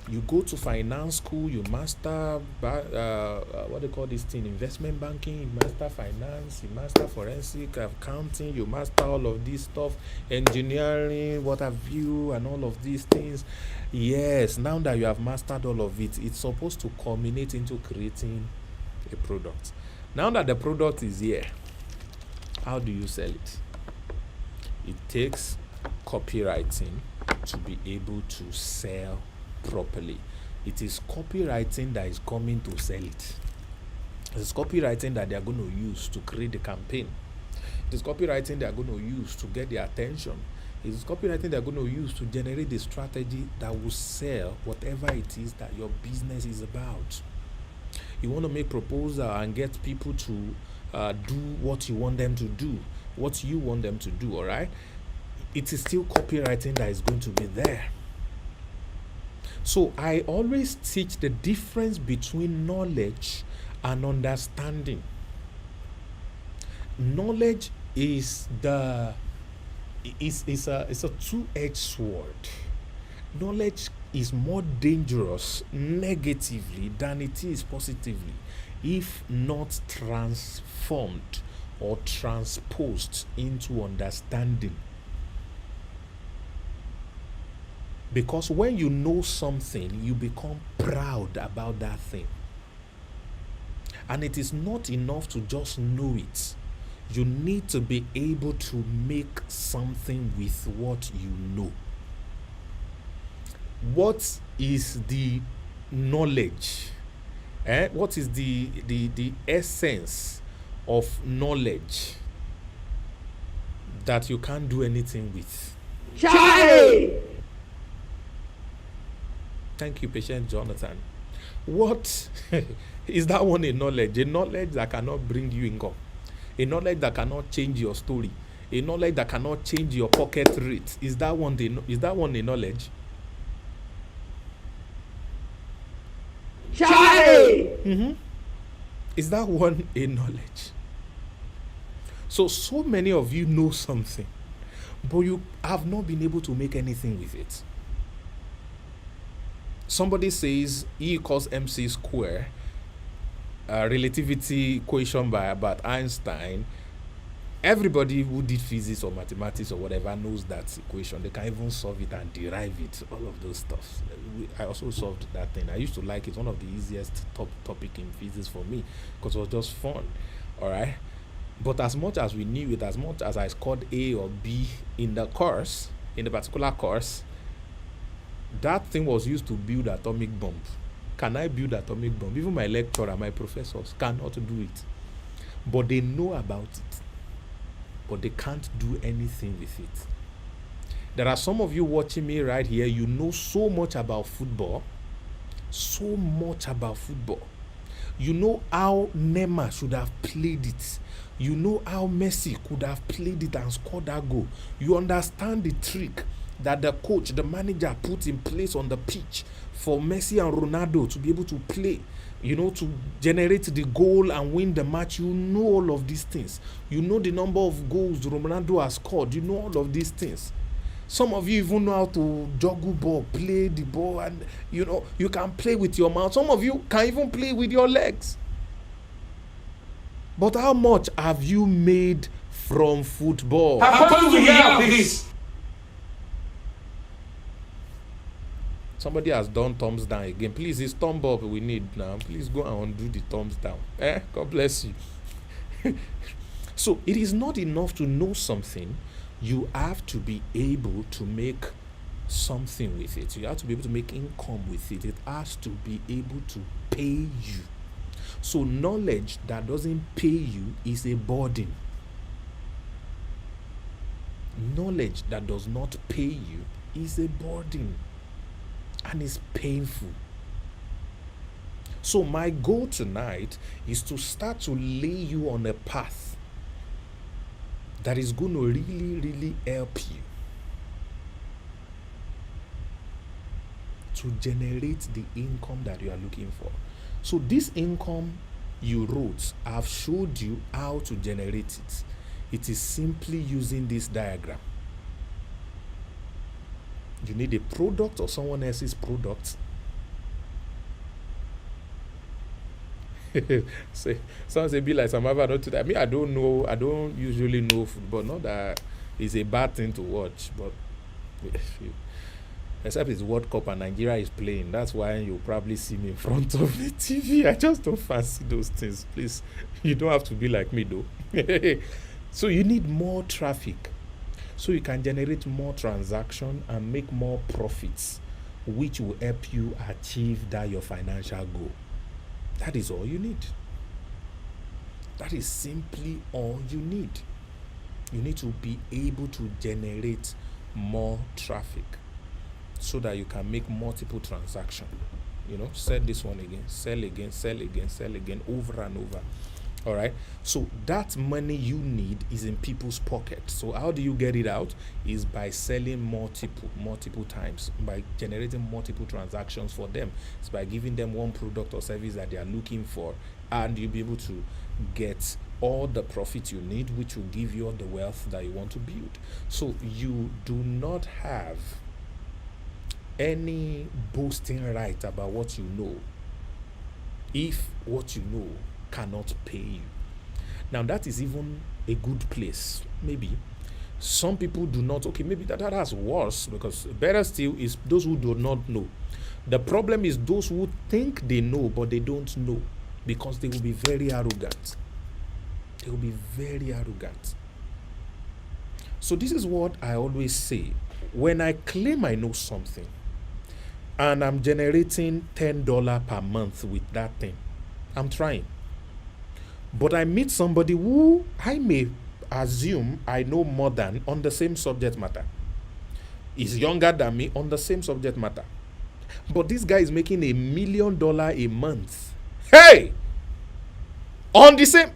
You go to finance school, you master what they call this thing, investment banking, you master finance, you master forensic accounting, you master all of this stuff, engineering, what have you, and all of these things. Yes, now that you have mastered all of it, it's supposed to culminate into creating a product. Now that the product is here, how do you sell it? It takes copywriting to be able to sell properly. It is copywriting that is coming to sell it. It is copywriting that they are going to use to create the campaign. It is copywriting they are going to use to get the attention. It is copywriting they are going to use to generate the strategy that will sell whatever it is that your business is about. You want to make proposal and get people to do what you want them to do, what you want them to do, all right? It is still copywriting that is going to be there. So I always teach the difference between knowledge and understanding. Knowledge is a two-edged sword. Knowledge is more dangerous negatively than it is positively if not transformed or transposed into understanding. Because when you know something, you become proud about that thing. And it is not enough to just know it. You need to be able to make something with what you know. What is the knowledge? What is the essence of knowledge that you can't do anything with? Charlie! Thank you, Patient Jonathan. What is that one? A knowledge that cannot bring you income, a knowledge that cannot change your story, a knowledge that cannot change your pocket rate. Is that one a knowledge? Charlie! Is that one a knowledge? So many of you know something, but you have not been able to make anything with it. Somebody says E equals MC square, relativity equation by Albert Einstein. Everybody who did physics or mathematics or whatever knows that equation. They can even solve it and derive it, all of those stuff. I also solved that thing. I used to like it. One of the easiest topic in physics for me, because it was just fun. All right. But as much as we knew it, as much as I scored A or B in the course, in the particular course, that thing was used to build atomic bomb. Can I build atomic bomb? Even my lecturer, my professors cannot do it. but they know about it, but they can't do anything with it. There are some of you watching me right here, you know so much about football, so much about football. You know how Neymar should have played it. You know how Messi could have played it and scored that goal. You understand the trick that the coach, the manager put in place on the pitch for Messi and Ronaldo to be able to play, to generate the goal and win the match. You know all of these things. You know the number of goals Ronaldo has scored. You know all of these things. Some of you even know how to juggle ball, play the ball, and you can play with your mouth. Some of you can even play with your legs. But how much have you made from football? How supposed to hear of this? Somebody has done thumbs down again. Please, it's thumb up we need now. Please go and undo the thumbs down. God bless you. So it is not enough to know something. You have to be able to make something with it. You have to be able to make income with it. It has to be able to pay you. So knowledge that doesn't pay you is a burden. Knowledge that does not pay you is a burden, and it's painful. So my goal tonight is to start to lay you on a path that is going to really, really help you to generate the income that you are looking for. So this income you wrote, I've showed you how to generate it. It is simply using this diagram. You need a product or someone else's product. Someone say, be like some other not to that. Me, I don't know. I don't usually know football. Not that it's a bad thing to watch, but except it's World Cup and Nigeria is playing. That's why you'll probably see me in front of the TV. I just don't fancy those things. Please, you don't have to be like me though. So you need more traffic, so you can generate more transaction and make more profits, which will help you achieve that your financial goal. That is all you need. That is simply all you need. You need to be able to generate more traffic so that you can make multiple transactions. Sell this one again, sell again, sell again, sell again, over and over. All right. So that money you need is in people's pockets. So how do you get it out? Is by selling multiple times, by generating multiple transactions for them. It's by giving them one product or service that they are looking for, and you'll be able to get all the profit you need, which will give you all the wealth that you want to build. So you do not have any boasting right about what you know if what you know cannot pay you. Now that is even a good place. Maybe some people do not. Okay, maybe that's worse, because better still is those who do not know. The problem is those who think they know but they don't know, because they will be very arrogant. They will be very arrogant. So this is what I always say. When I claim I know something and I'm generating $10 per month with that thing, I'm trying. But I meet somebody who I may assume I know more than on the same subject matter. He's younger than me on the same subject matter. But this guy is making $1 million a month. Hey! On the same.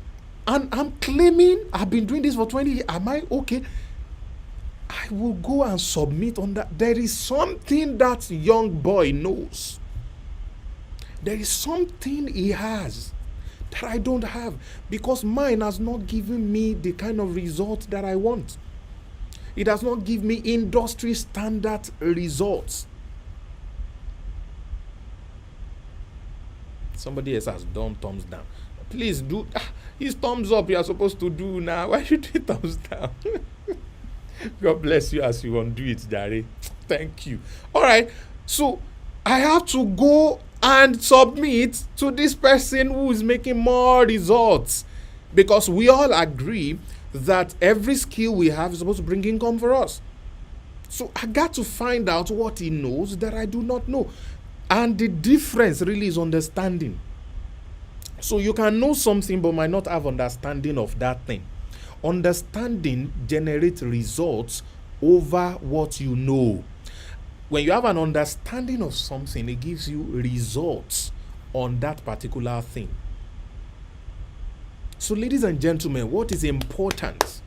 And I'm claiming I've been doing this for 20 years. Am I okay? I will go and submit on that. There is something that young boy knows. There is something he has that I don't have, because mine has not given me the kind of result that I want. It does not give me industry standard results. Somebody else has done thumbs down. Please do. It's thumbs up you are supposed to do now. Why should you thumbs down? God bless you as you undo it, Jare. Thank you. All right. So I have to go and submit to this person who is making more results, because we all agree that every skill we have is supposed to bring income for us. So I got to find out what he knows that I do not know. And the difference really is understanding. So you can know something but might not have understanding of that thing. Understanding generates results over what you know. When you have an understanding of something, it gives you results on that particular thing. So, ladies and gentlemen, what is important?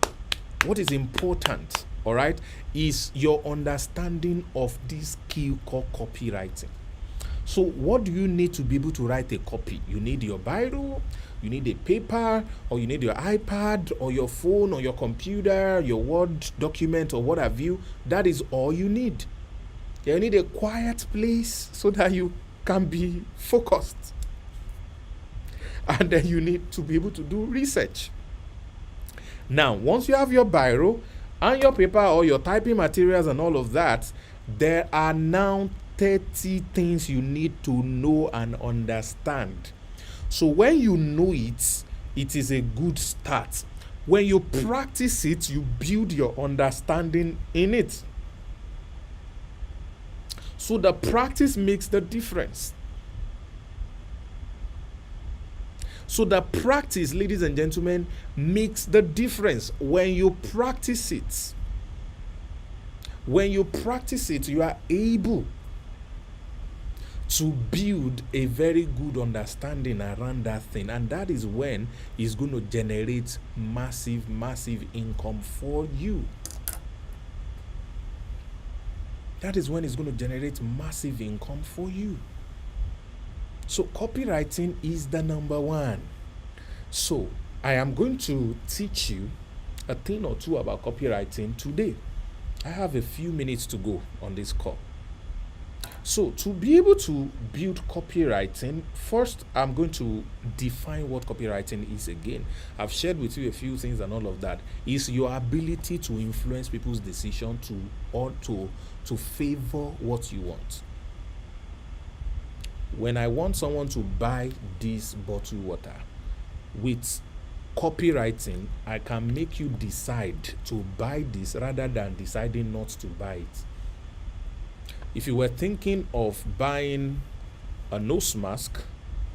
All right, is your understanding of this skill called copywriting. So what do you need to be able to write a copy? You need your biro, you need a paper, or you need your iPad, or your phone, or your computer, your Word document, or what have you. That is all you need. You need a quiet place so that you can be focused. And then you need to be able to do research. Now, once you have your biro and your paper or your typing materials and all of that, there are now 30 things you need to know and understand. So when you know it, it is a good start. When you practice it, you build your understanding in it. So the practice makes the difference. So the practice, ladies and gentlemen, makes the difference. When you practice it, you are able to build a very good understanding around that thing. And that is when it's going to generate massive income for you. That is when it's going to generate massive income for you. So copywriting is the number one. So I am going to teach you a thing or two about copywriting today. I have a few minutes to go on this call. So to be able to build copywriting, first I'm going to define what copywriting is again. I've shared with you a few things and all of that. Is your ability to influence people's decision to favor what you want. When I want someone to buy this bottled water, with copywriting, I can make you decide to buy this rather than deciding not to buy it. If you were thinking of buying a nose mask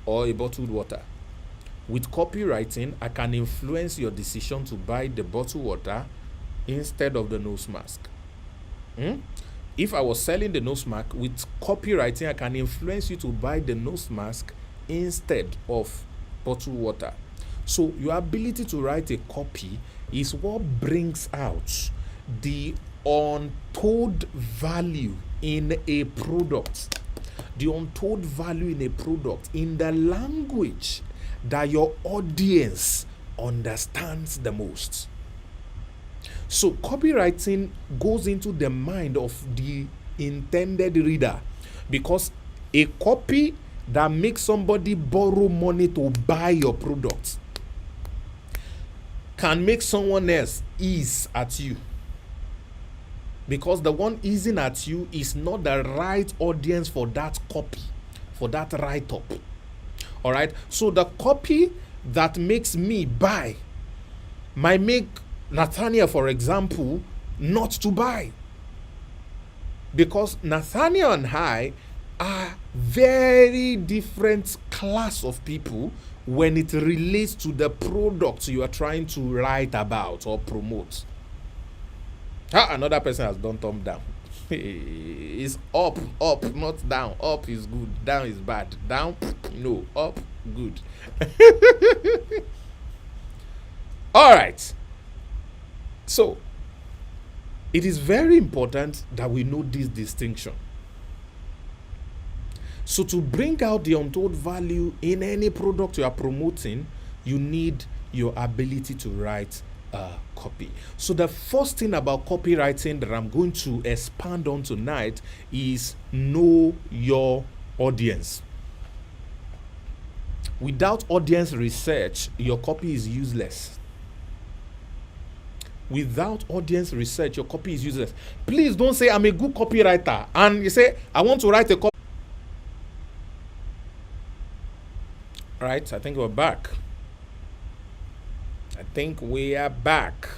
or a bottled water, with copywriting, I can influence your decision to buy the bottled water instead of the nose mask. If I was selling the nose mask, with copywriting, I can influence you to buy the nose mask instead of bottled water. So your ability to write a copy is what brings out the untold value in a product. The untold value in a product in the language that your audience understands the most. So copywriting goes into the mind of the intended reader, because a copy that makes somebody borrow money to buy your product can make someone else ease at you, because the one easing at you is not the right audience for that copy, for that write-up. All right. So the copy that makes me buy might make Nathaniel, for example, not to buy, because Nathaniel and I are very different class of people when it relates to the product you are trying to write about or promote. Another person has done thumb down. It's up, not down. Up is good, down is bad. Down, no, up, good. All right. So, it is very important that we know this distinction. So to bring out the untold value in any product you are promoting, you need your ability to write copy. So the first thing about copywriting that I'm going to expand on tonight is know your audience. Without audience research, your copy is useless. Without audience research, your copy is useless. Please don't say I'm a good copywriter and you say I want to write a copy. Right, I think we're back. I think we are back.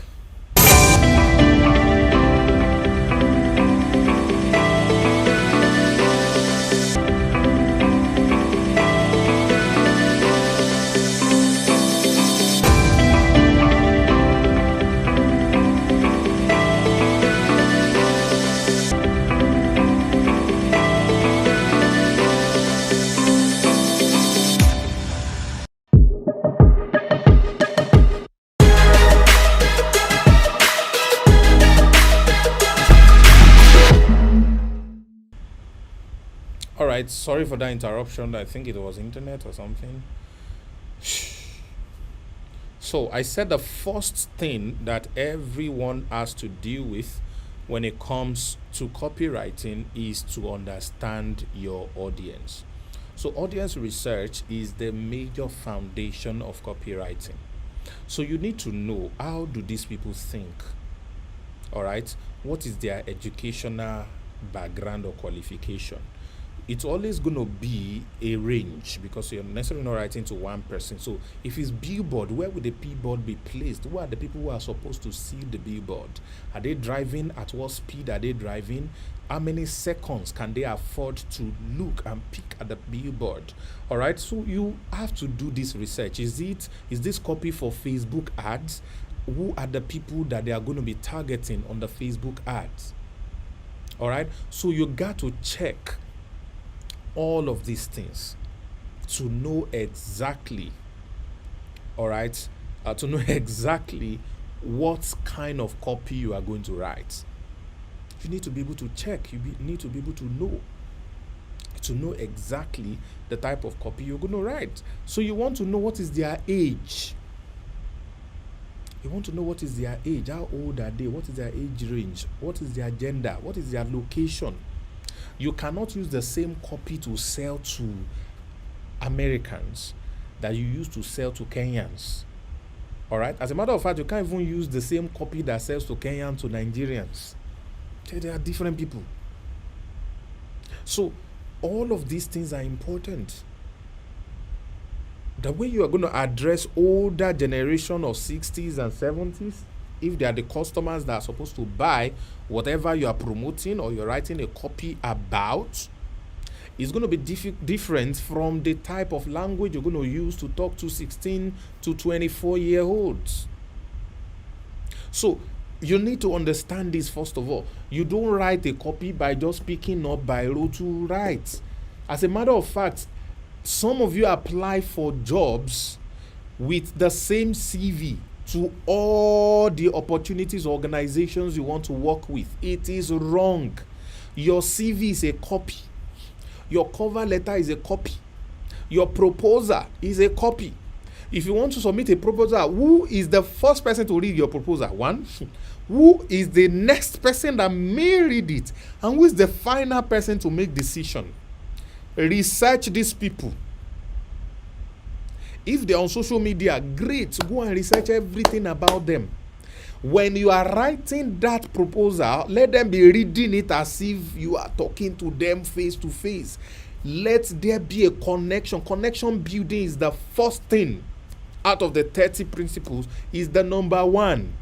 right, sorry for that interruption. I think it was internet or something. So I said the first thing that everyone has to deal with when it comes to copywriting is to understand your audience. So audience research is the major foundation of copywriting. So you need to know, how do these people think? All right, what is their educational background or qualification? It's always going to be a range because you're necessarily not writing to one person. So if it's billboard, where would the billboard be placed? Who are the people who are supposed to see the billboard? Are they driving? At what speed are they driving? How many seconds can they afford to look and pick at the billboard? All right, so you have to do this research. Is this copy for Facebook ads? Who are the people that they are going to be targeting on the Facebook ads? All right, so you got to check all of these things to know exactly, all right, to know exactly what kind of copy you are going to write. You need to be able to check. You need to be able to know exactly the type of copy you're going to write. So you want to know what is their age. You want to know what is their age, how old are they, what is their age range, what is their gender, what is their location. You cannot use the same copy to sell to Americans that you use to sell to Kenyans. All right. As a matter of fact, you can't even use the same copy that sells to Kenyans to Nigerians. They are different people. So all of these things are important. The way you are going to address older generation of 60s and 70s, if they are the customers that are supposed to buy whatever you are promoting or you're writing a copy about, is going to be different from the type of language you're going to use to talk to 16 to 24-year-olds. So you need to understand this first of all. You don't write a copy by just picking up biro to write. As a matter of fact, some of you apply for jobs with the same CV to all the opportunities organizations you want to work with. It is wrong. Your CV is a copy. Your cover letter is a copy. Your proposal is a copy. If you want to submit a proposal, who is the first person to read your proposal? One. Who is the next person that may read it? And who is the final person to make decision? Research these people. If they're on social media, great. Go and research everything about them. When you are writing that proposal, let them be reading it as if you are talking to them face to face. Let there be a connection. Connection building is the first thing out of the 30 principles, is the number one.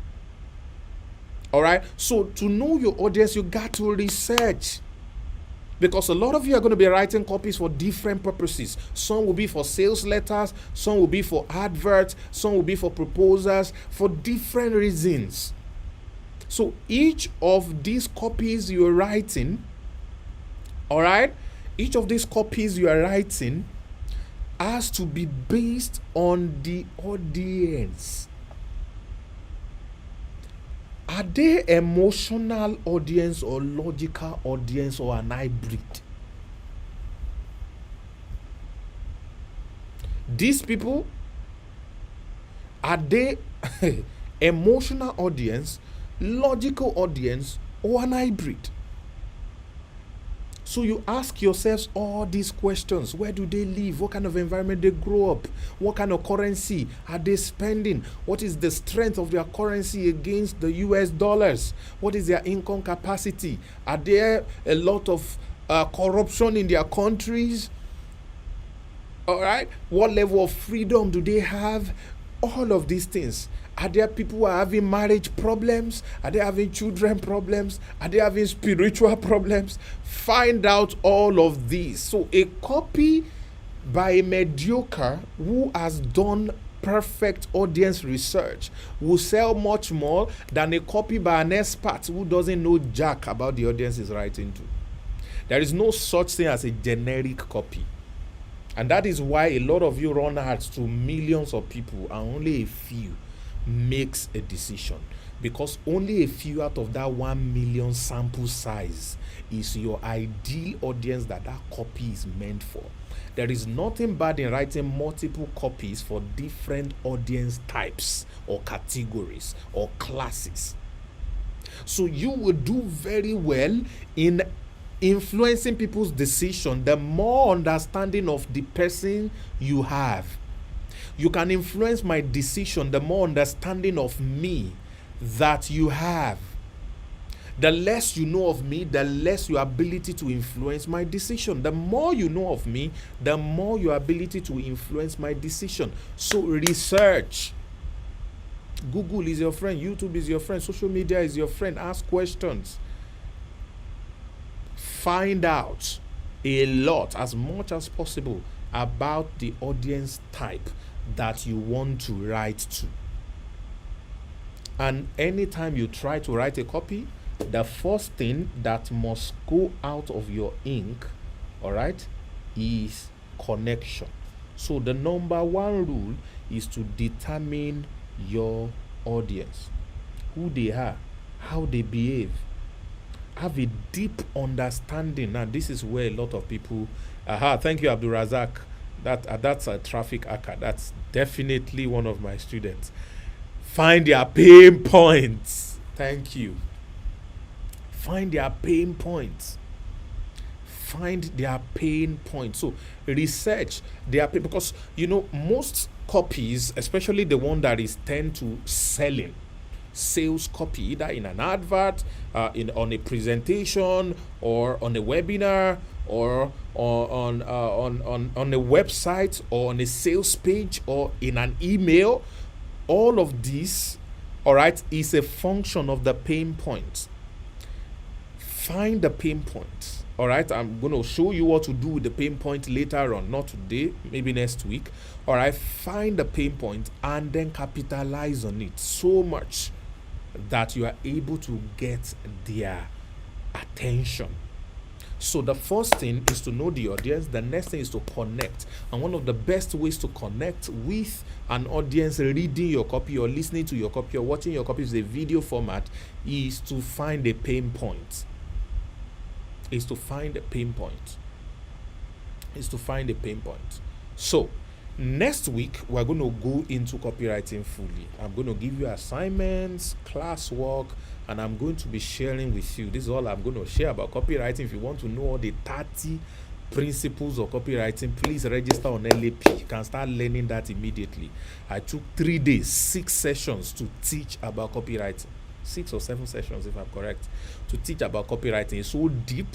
All right. So to know your audience, you got to research. Because a lot of you are going to be writing copies for different purposes. Some will be for sales letters, some will be for adverts, some will be for proposals, for different reasons. So each of these copies you're writing, all right, each of these copies you are writing has to be based on the audience. Are they emotional audience or logical audience or an hybrid? These people, are they emotional audience, logical audience, or an hybrid? So you ask yourselves all these questions. Where do they live? What kind of environment they grow up? What kind of currency are they spending? What is the strength of their currency against the US dollars? What is their income capacity? Are there a lot of corruption in their countries? All right. What level of freedom do they have? All of these things. Are there people who are having marriage problems? Are they having children problems? Are they having spiritual problems? Find out all of these. So a copy by a mediocre who has done perfect audience research will sell much more than a copy by an expert who doesn't know jack about the audience he's writing to. There is no such thing as a generic copy. And that is why a lot of you run ads to millions of people and only a few makes a decision. because only a few out of that 1 million sample size is your ideal audience that copy is meant for. There is nothing bad in writing multiple copies for different audience types or categories or classes. So you will do very well in influencing people's decision. The more understanding of the person you have, you can influence my decision. The more understanding of me that you have, the less you know of me, the less your ability to influence my decision. The more you know of me, the more your ability to influence my decision. So research. Google is your friend, YouTube is your friend, social media is your friend. Ask questions. Find out a lot, as much as possible, about the audience type that you want to write to. And anytime you try to write a copy, the first thing that must go out of your ink, all right, is connection. So the number one rule is to determine your audience, who they are, how they behave. Have a deep understanding. Now, this is where a lot of people. Thank you, Abdul Razak. That's a traffic hacker. That's definitely one of my students. Find their pain points. Thank you. Find their pain points. Find their pain points. So research their pain, because most copies, especially the one that is tend to selling, sales copy, either in an advert, on a presentation, or on a webinar, or on a website, or on a sales page, or in an email. All of this, all right, is a function of the pain points. Find the pain points. All right, I'm going to show you what to do with the pain point later on, not today, maybe next week. All right, find the pain point and then capitalize on it so much that you are able to get their attention. So the first thing is to know the audience. The next thing is to connect. And one of the best ways to connect with an audience reading your copy or listening to your copy or watching your copy is a video format, is to find a pain point. Is to find a pain point. So next week, we're going to go into copywriting fully. I'm going to give you assignments, classwork, and I'm going to be sharing with you. This is all I'm going to share about copywriting. If you want to know all the 30 principles of copywriting, please register on LAP. You can start learning that immediately. I took 3 days, 6 sessions to teach about copywriting. 6 or 7 sessions, if I'm correct, to teach about copywriting. It's so deep,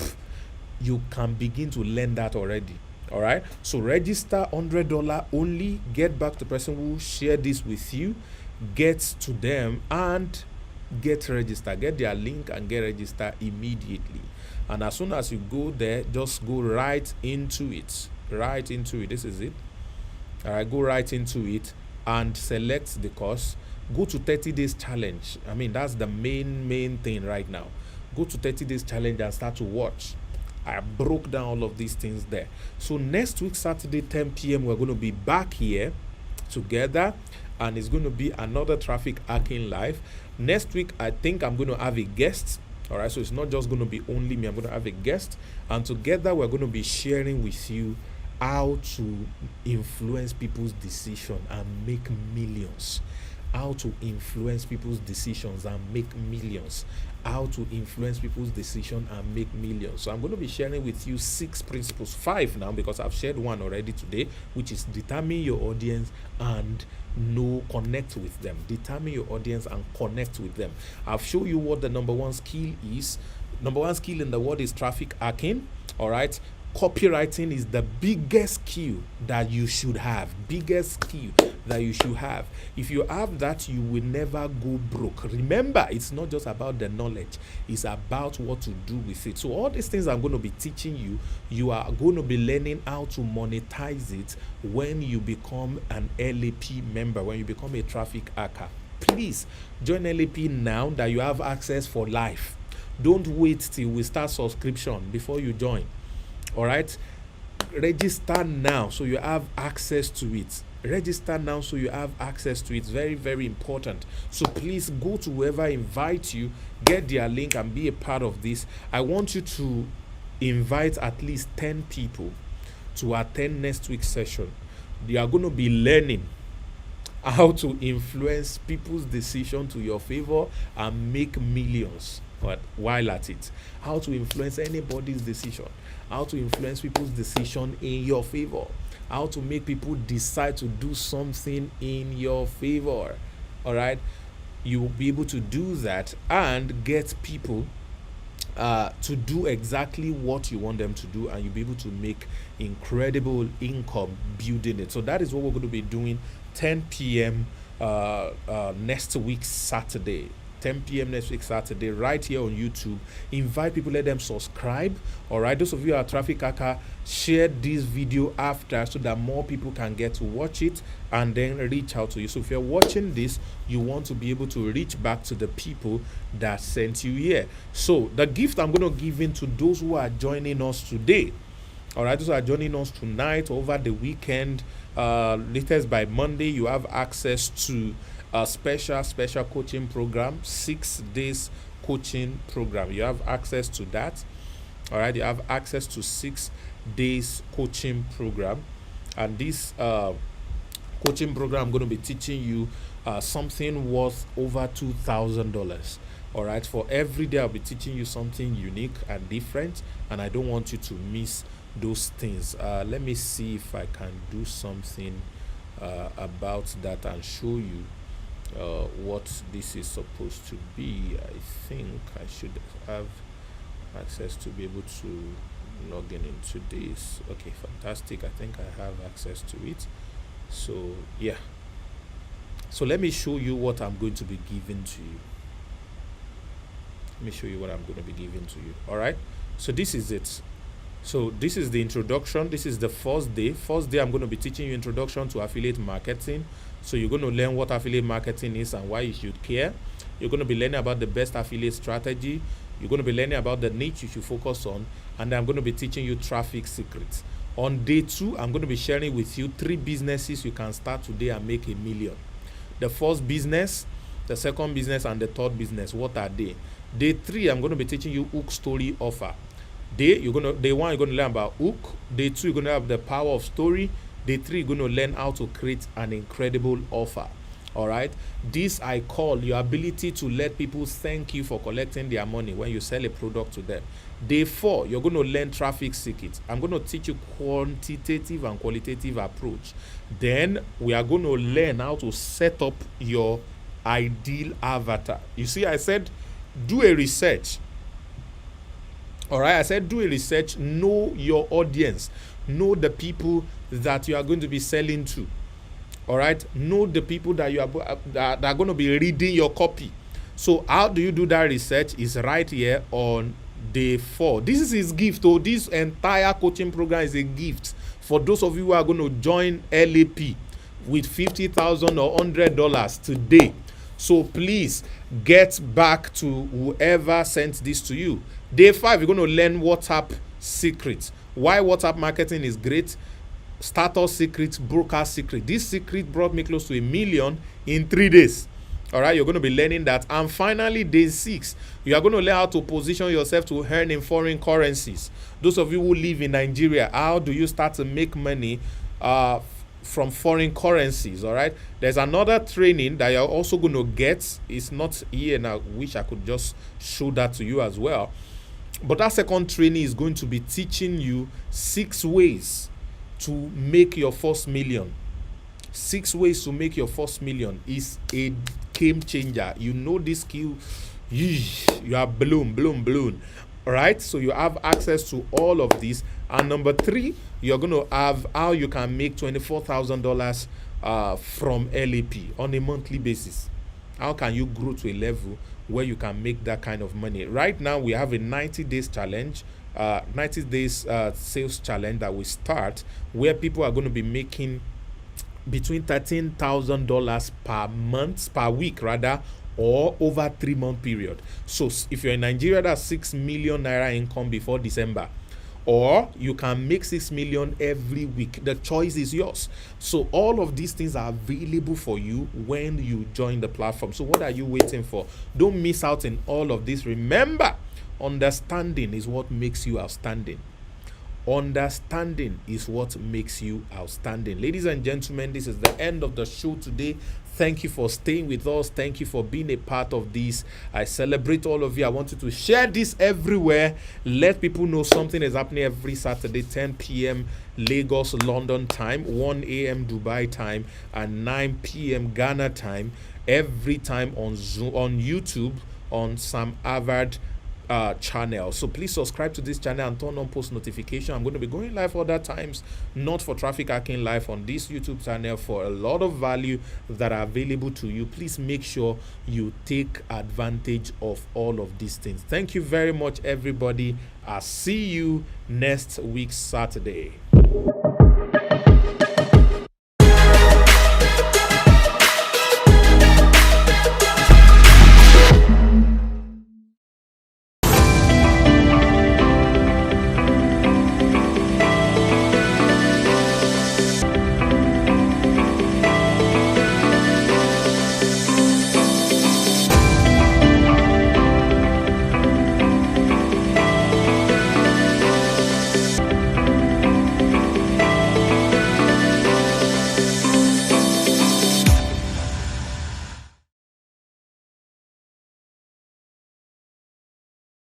you can begin to learn that already. All right, so register $100 only. Get back to the person who shared this with you, get to them and get registered. Get their link and get registered immediately. And as soon as you go there, just go right into it. This is it. All right, go right into it and select the course. Go to 30 days challenge. I mean, that's the main thing right now. Go to 30 days challenge and start to watch. I broke down all of these things there. So next week, Saturday, 10 p.m., we're going to be back here together, and it's going to be another Traffic Hacking Live. Next week, I think I'm going to have a guest. All right, so it's not just going to be only me. I'm going to have a guest, and together we're going to be sharing with you how to influence people's decision and make millions. How to influence people's decisions and make millions. How to influence people's decision and make millions. So I'm going to be sharing with you 6 principles, 5 now, because I've shared one already today, which is determine your audience and connect with them. Determine your audience and connect with them. I've shown you what the number one skill is. Number one skill in the world is traffic hacking. All right. Copywriting is the biggest skill that you should have. If you have that, you will never go broke. Remember, it's not just about the knowledge, it's about what to do with it. So all these things I'm going to be teaching you, you are going to be learning how to monetize it when you become an LAP member, when you become a traffic hacker. Please join LAP now that you have access for life. Don't wait till we start subscription before you join. All right, register now so you have access to it. Register now so you have access to it. It's very, very important. So please go to whoever invites you, get their link and be a part of this. I want you to invite at least 10 people to attend next week's session. You are going to be learning how to influence people's decision to your favor and make millions while at it. How to influence anybody's decision. How to influence people's decision in your favor. How to make people decide to do something in your favor. All right? You will be able to do that and get people to do exactly what you want them to do, and you'll be able to make incredible income building it. So that is what we're going to be doing 10 p.m. Next week Saturday. 10 p.m. next week Saturday, right here on YouTube. Invite people, let them subscribe. All right, those of you who are Traffic Hacker, share this video after so that more people can get to watch it and then reach out to you. So if you're watching this, you want to be able to reach back to the people that sent you here. So the gift I'm going to give in to those who are joining us today. All right, those who are joining us tonight, over the weekend, latest by Monday, you have access to a special coaching program, 6 days coaching program. You have access to that. All right, you have access to 6 days coaching program, and this coaching program I'm going to be teaching you something worth over $2,000. All right, for every day I'll be teaching you something unique and different, and I don't want you to miss those things. Let me see if I can do something about that and show you what this is supposed to be. I think I should have access to be able to log in into this. Okay, fantastic. I think I have access to it. So yeah, so let me show you what I'm going to be giving to you. Let me show you what I'm going to be giving to you. All right, so this is it. So this is the introduction. This is the first day. I'm going to be teaching you introduction to affiliate marketing. So you're going to learn what affiliate marketing is and why you should care. You're going to be learning about the best affiliate strategy. You're going to be learning about the niche you should focus on. And I'm going to be teaching you traffic secrets. On day 2, I'm going to be sharing with you 3 businesses you can start today and make $1 million. The first business, the second business, and the third business. What are they? Day 3, I'm going to be teaching you hook story offer. Day 1, you're going to learn about hook. Day 2, you're going to have the power of story. Day 3, you're going to learn how to create an incredible offer. All right, this I call your ability to let people thank you for collecting their money when you sell a product to them. Day 4, you're going to learn traffic secrets. I'm going to teach you quantitative and qualitative approach. Then we are going to learn how to set up your ideal avatar. You see, I said do a research. All right, I said do a research, know your audience, know the people that you are going to be selling to. All right, know the people that you are that are going to be reading your copy. So how do you do that research? Is right here on day 4. This is his gift. Oh, this entire coaching program is a gift for those of you who are going to join LAP with $50,000 or $100 today. So please get back to whoever sent this to you. Day 5, you're going to learn WhatsApp secrets. Why WhatsApp marketing is great. Starter secrets, broker secret. This secret brought me close to $1 million in 3 days. All right, you're going to be learning that. And finally, day 6, you are going to learn how to position yourself to earn in foreign currencies. Those of you who live in Nigeria, how do you start to make money from foreign currencies? All right, there's another training that you're also going to get. It's not here, and I wish I could just show that to you as well. But that second training is going to be teaching you 6 ways to make your first million. 6 ways to make your first million is a game changer. You know this skill, you are blown. All right, so you have access to all of this. And number 3, you're going to have how you can make $24,000 from LAP on a monthly basis. How can you grow to a level where you can make that kind of money? Right now, we have a 90 days challenge, 90 days sales challenge that we start, where people are going to be making between $13,000 per month, per week rather, or over 3-month period. So if you're in Nigeria, that's 6 million naira income before December. or you can make 6 million every week. The choice is yours. So all of these things are available for you when you join the platform. So what are you waiting for? Don't miss out in all of this. Remember, understanding is what makes you outstanding. Understanding is what makes you outstanding. Ladies and gentlemen, this is the end of the show today. Thank you for staying with us. Thank you for being a part of this. I celebrate all of you. I want you to share this everywhere. Let people know something is happening every Saturday, 10 p.m. Lagos, London time, 1 a.m. Dubai time, and 9 p.m. Ghana time. Every time on Zoom, on YouTube, on Sam Harvard channel. So please subscribe to this channel and turn on post notification. I'm going to be going live other times, not for traffic hacking, live on this YouTube channel for a lot of value that are available to you. Please make sure you take advantage of all of these things. Thank you very much, everybody. I'll see you next week Saturday.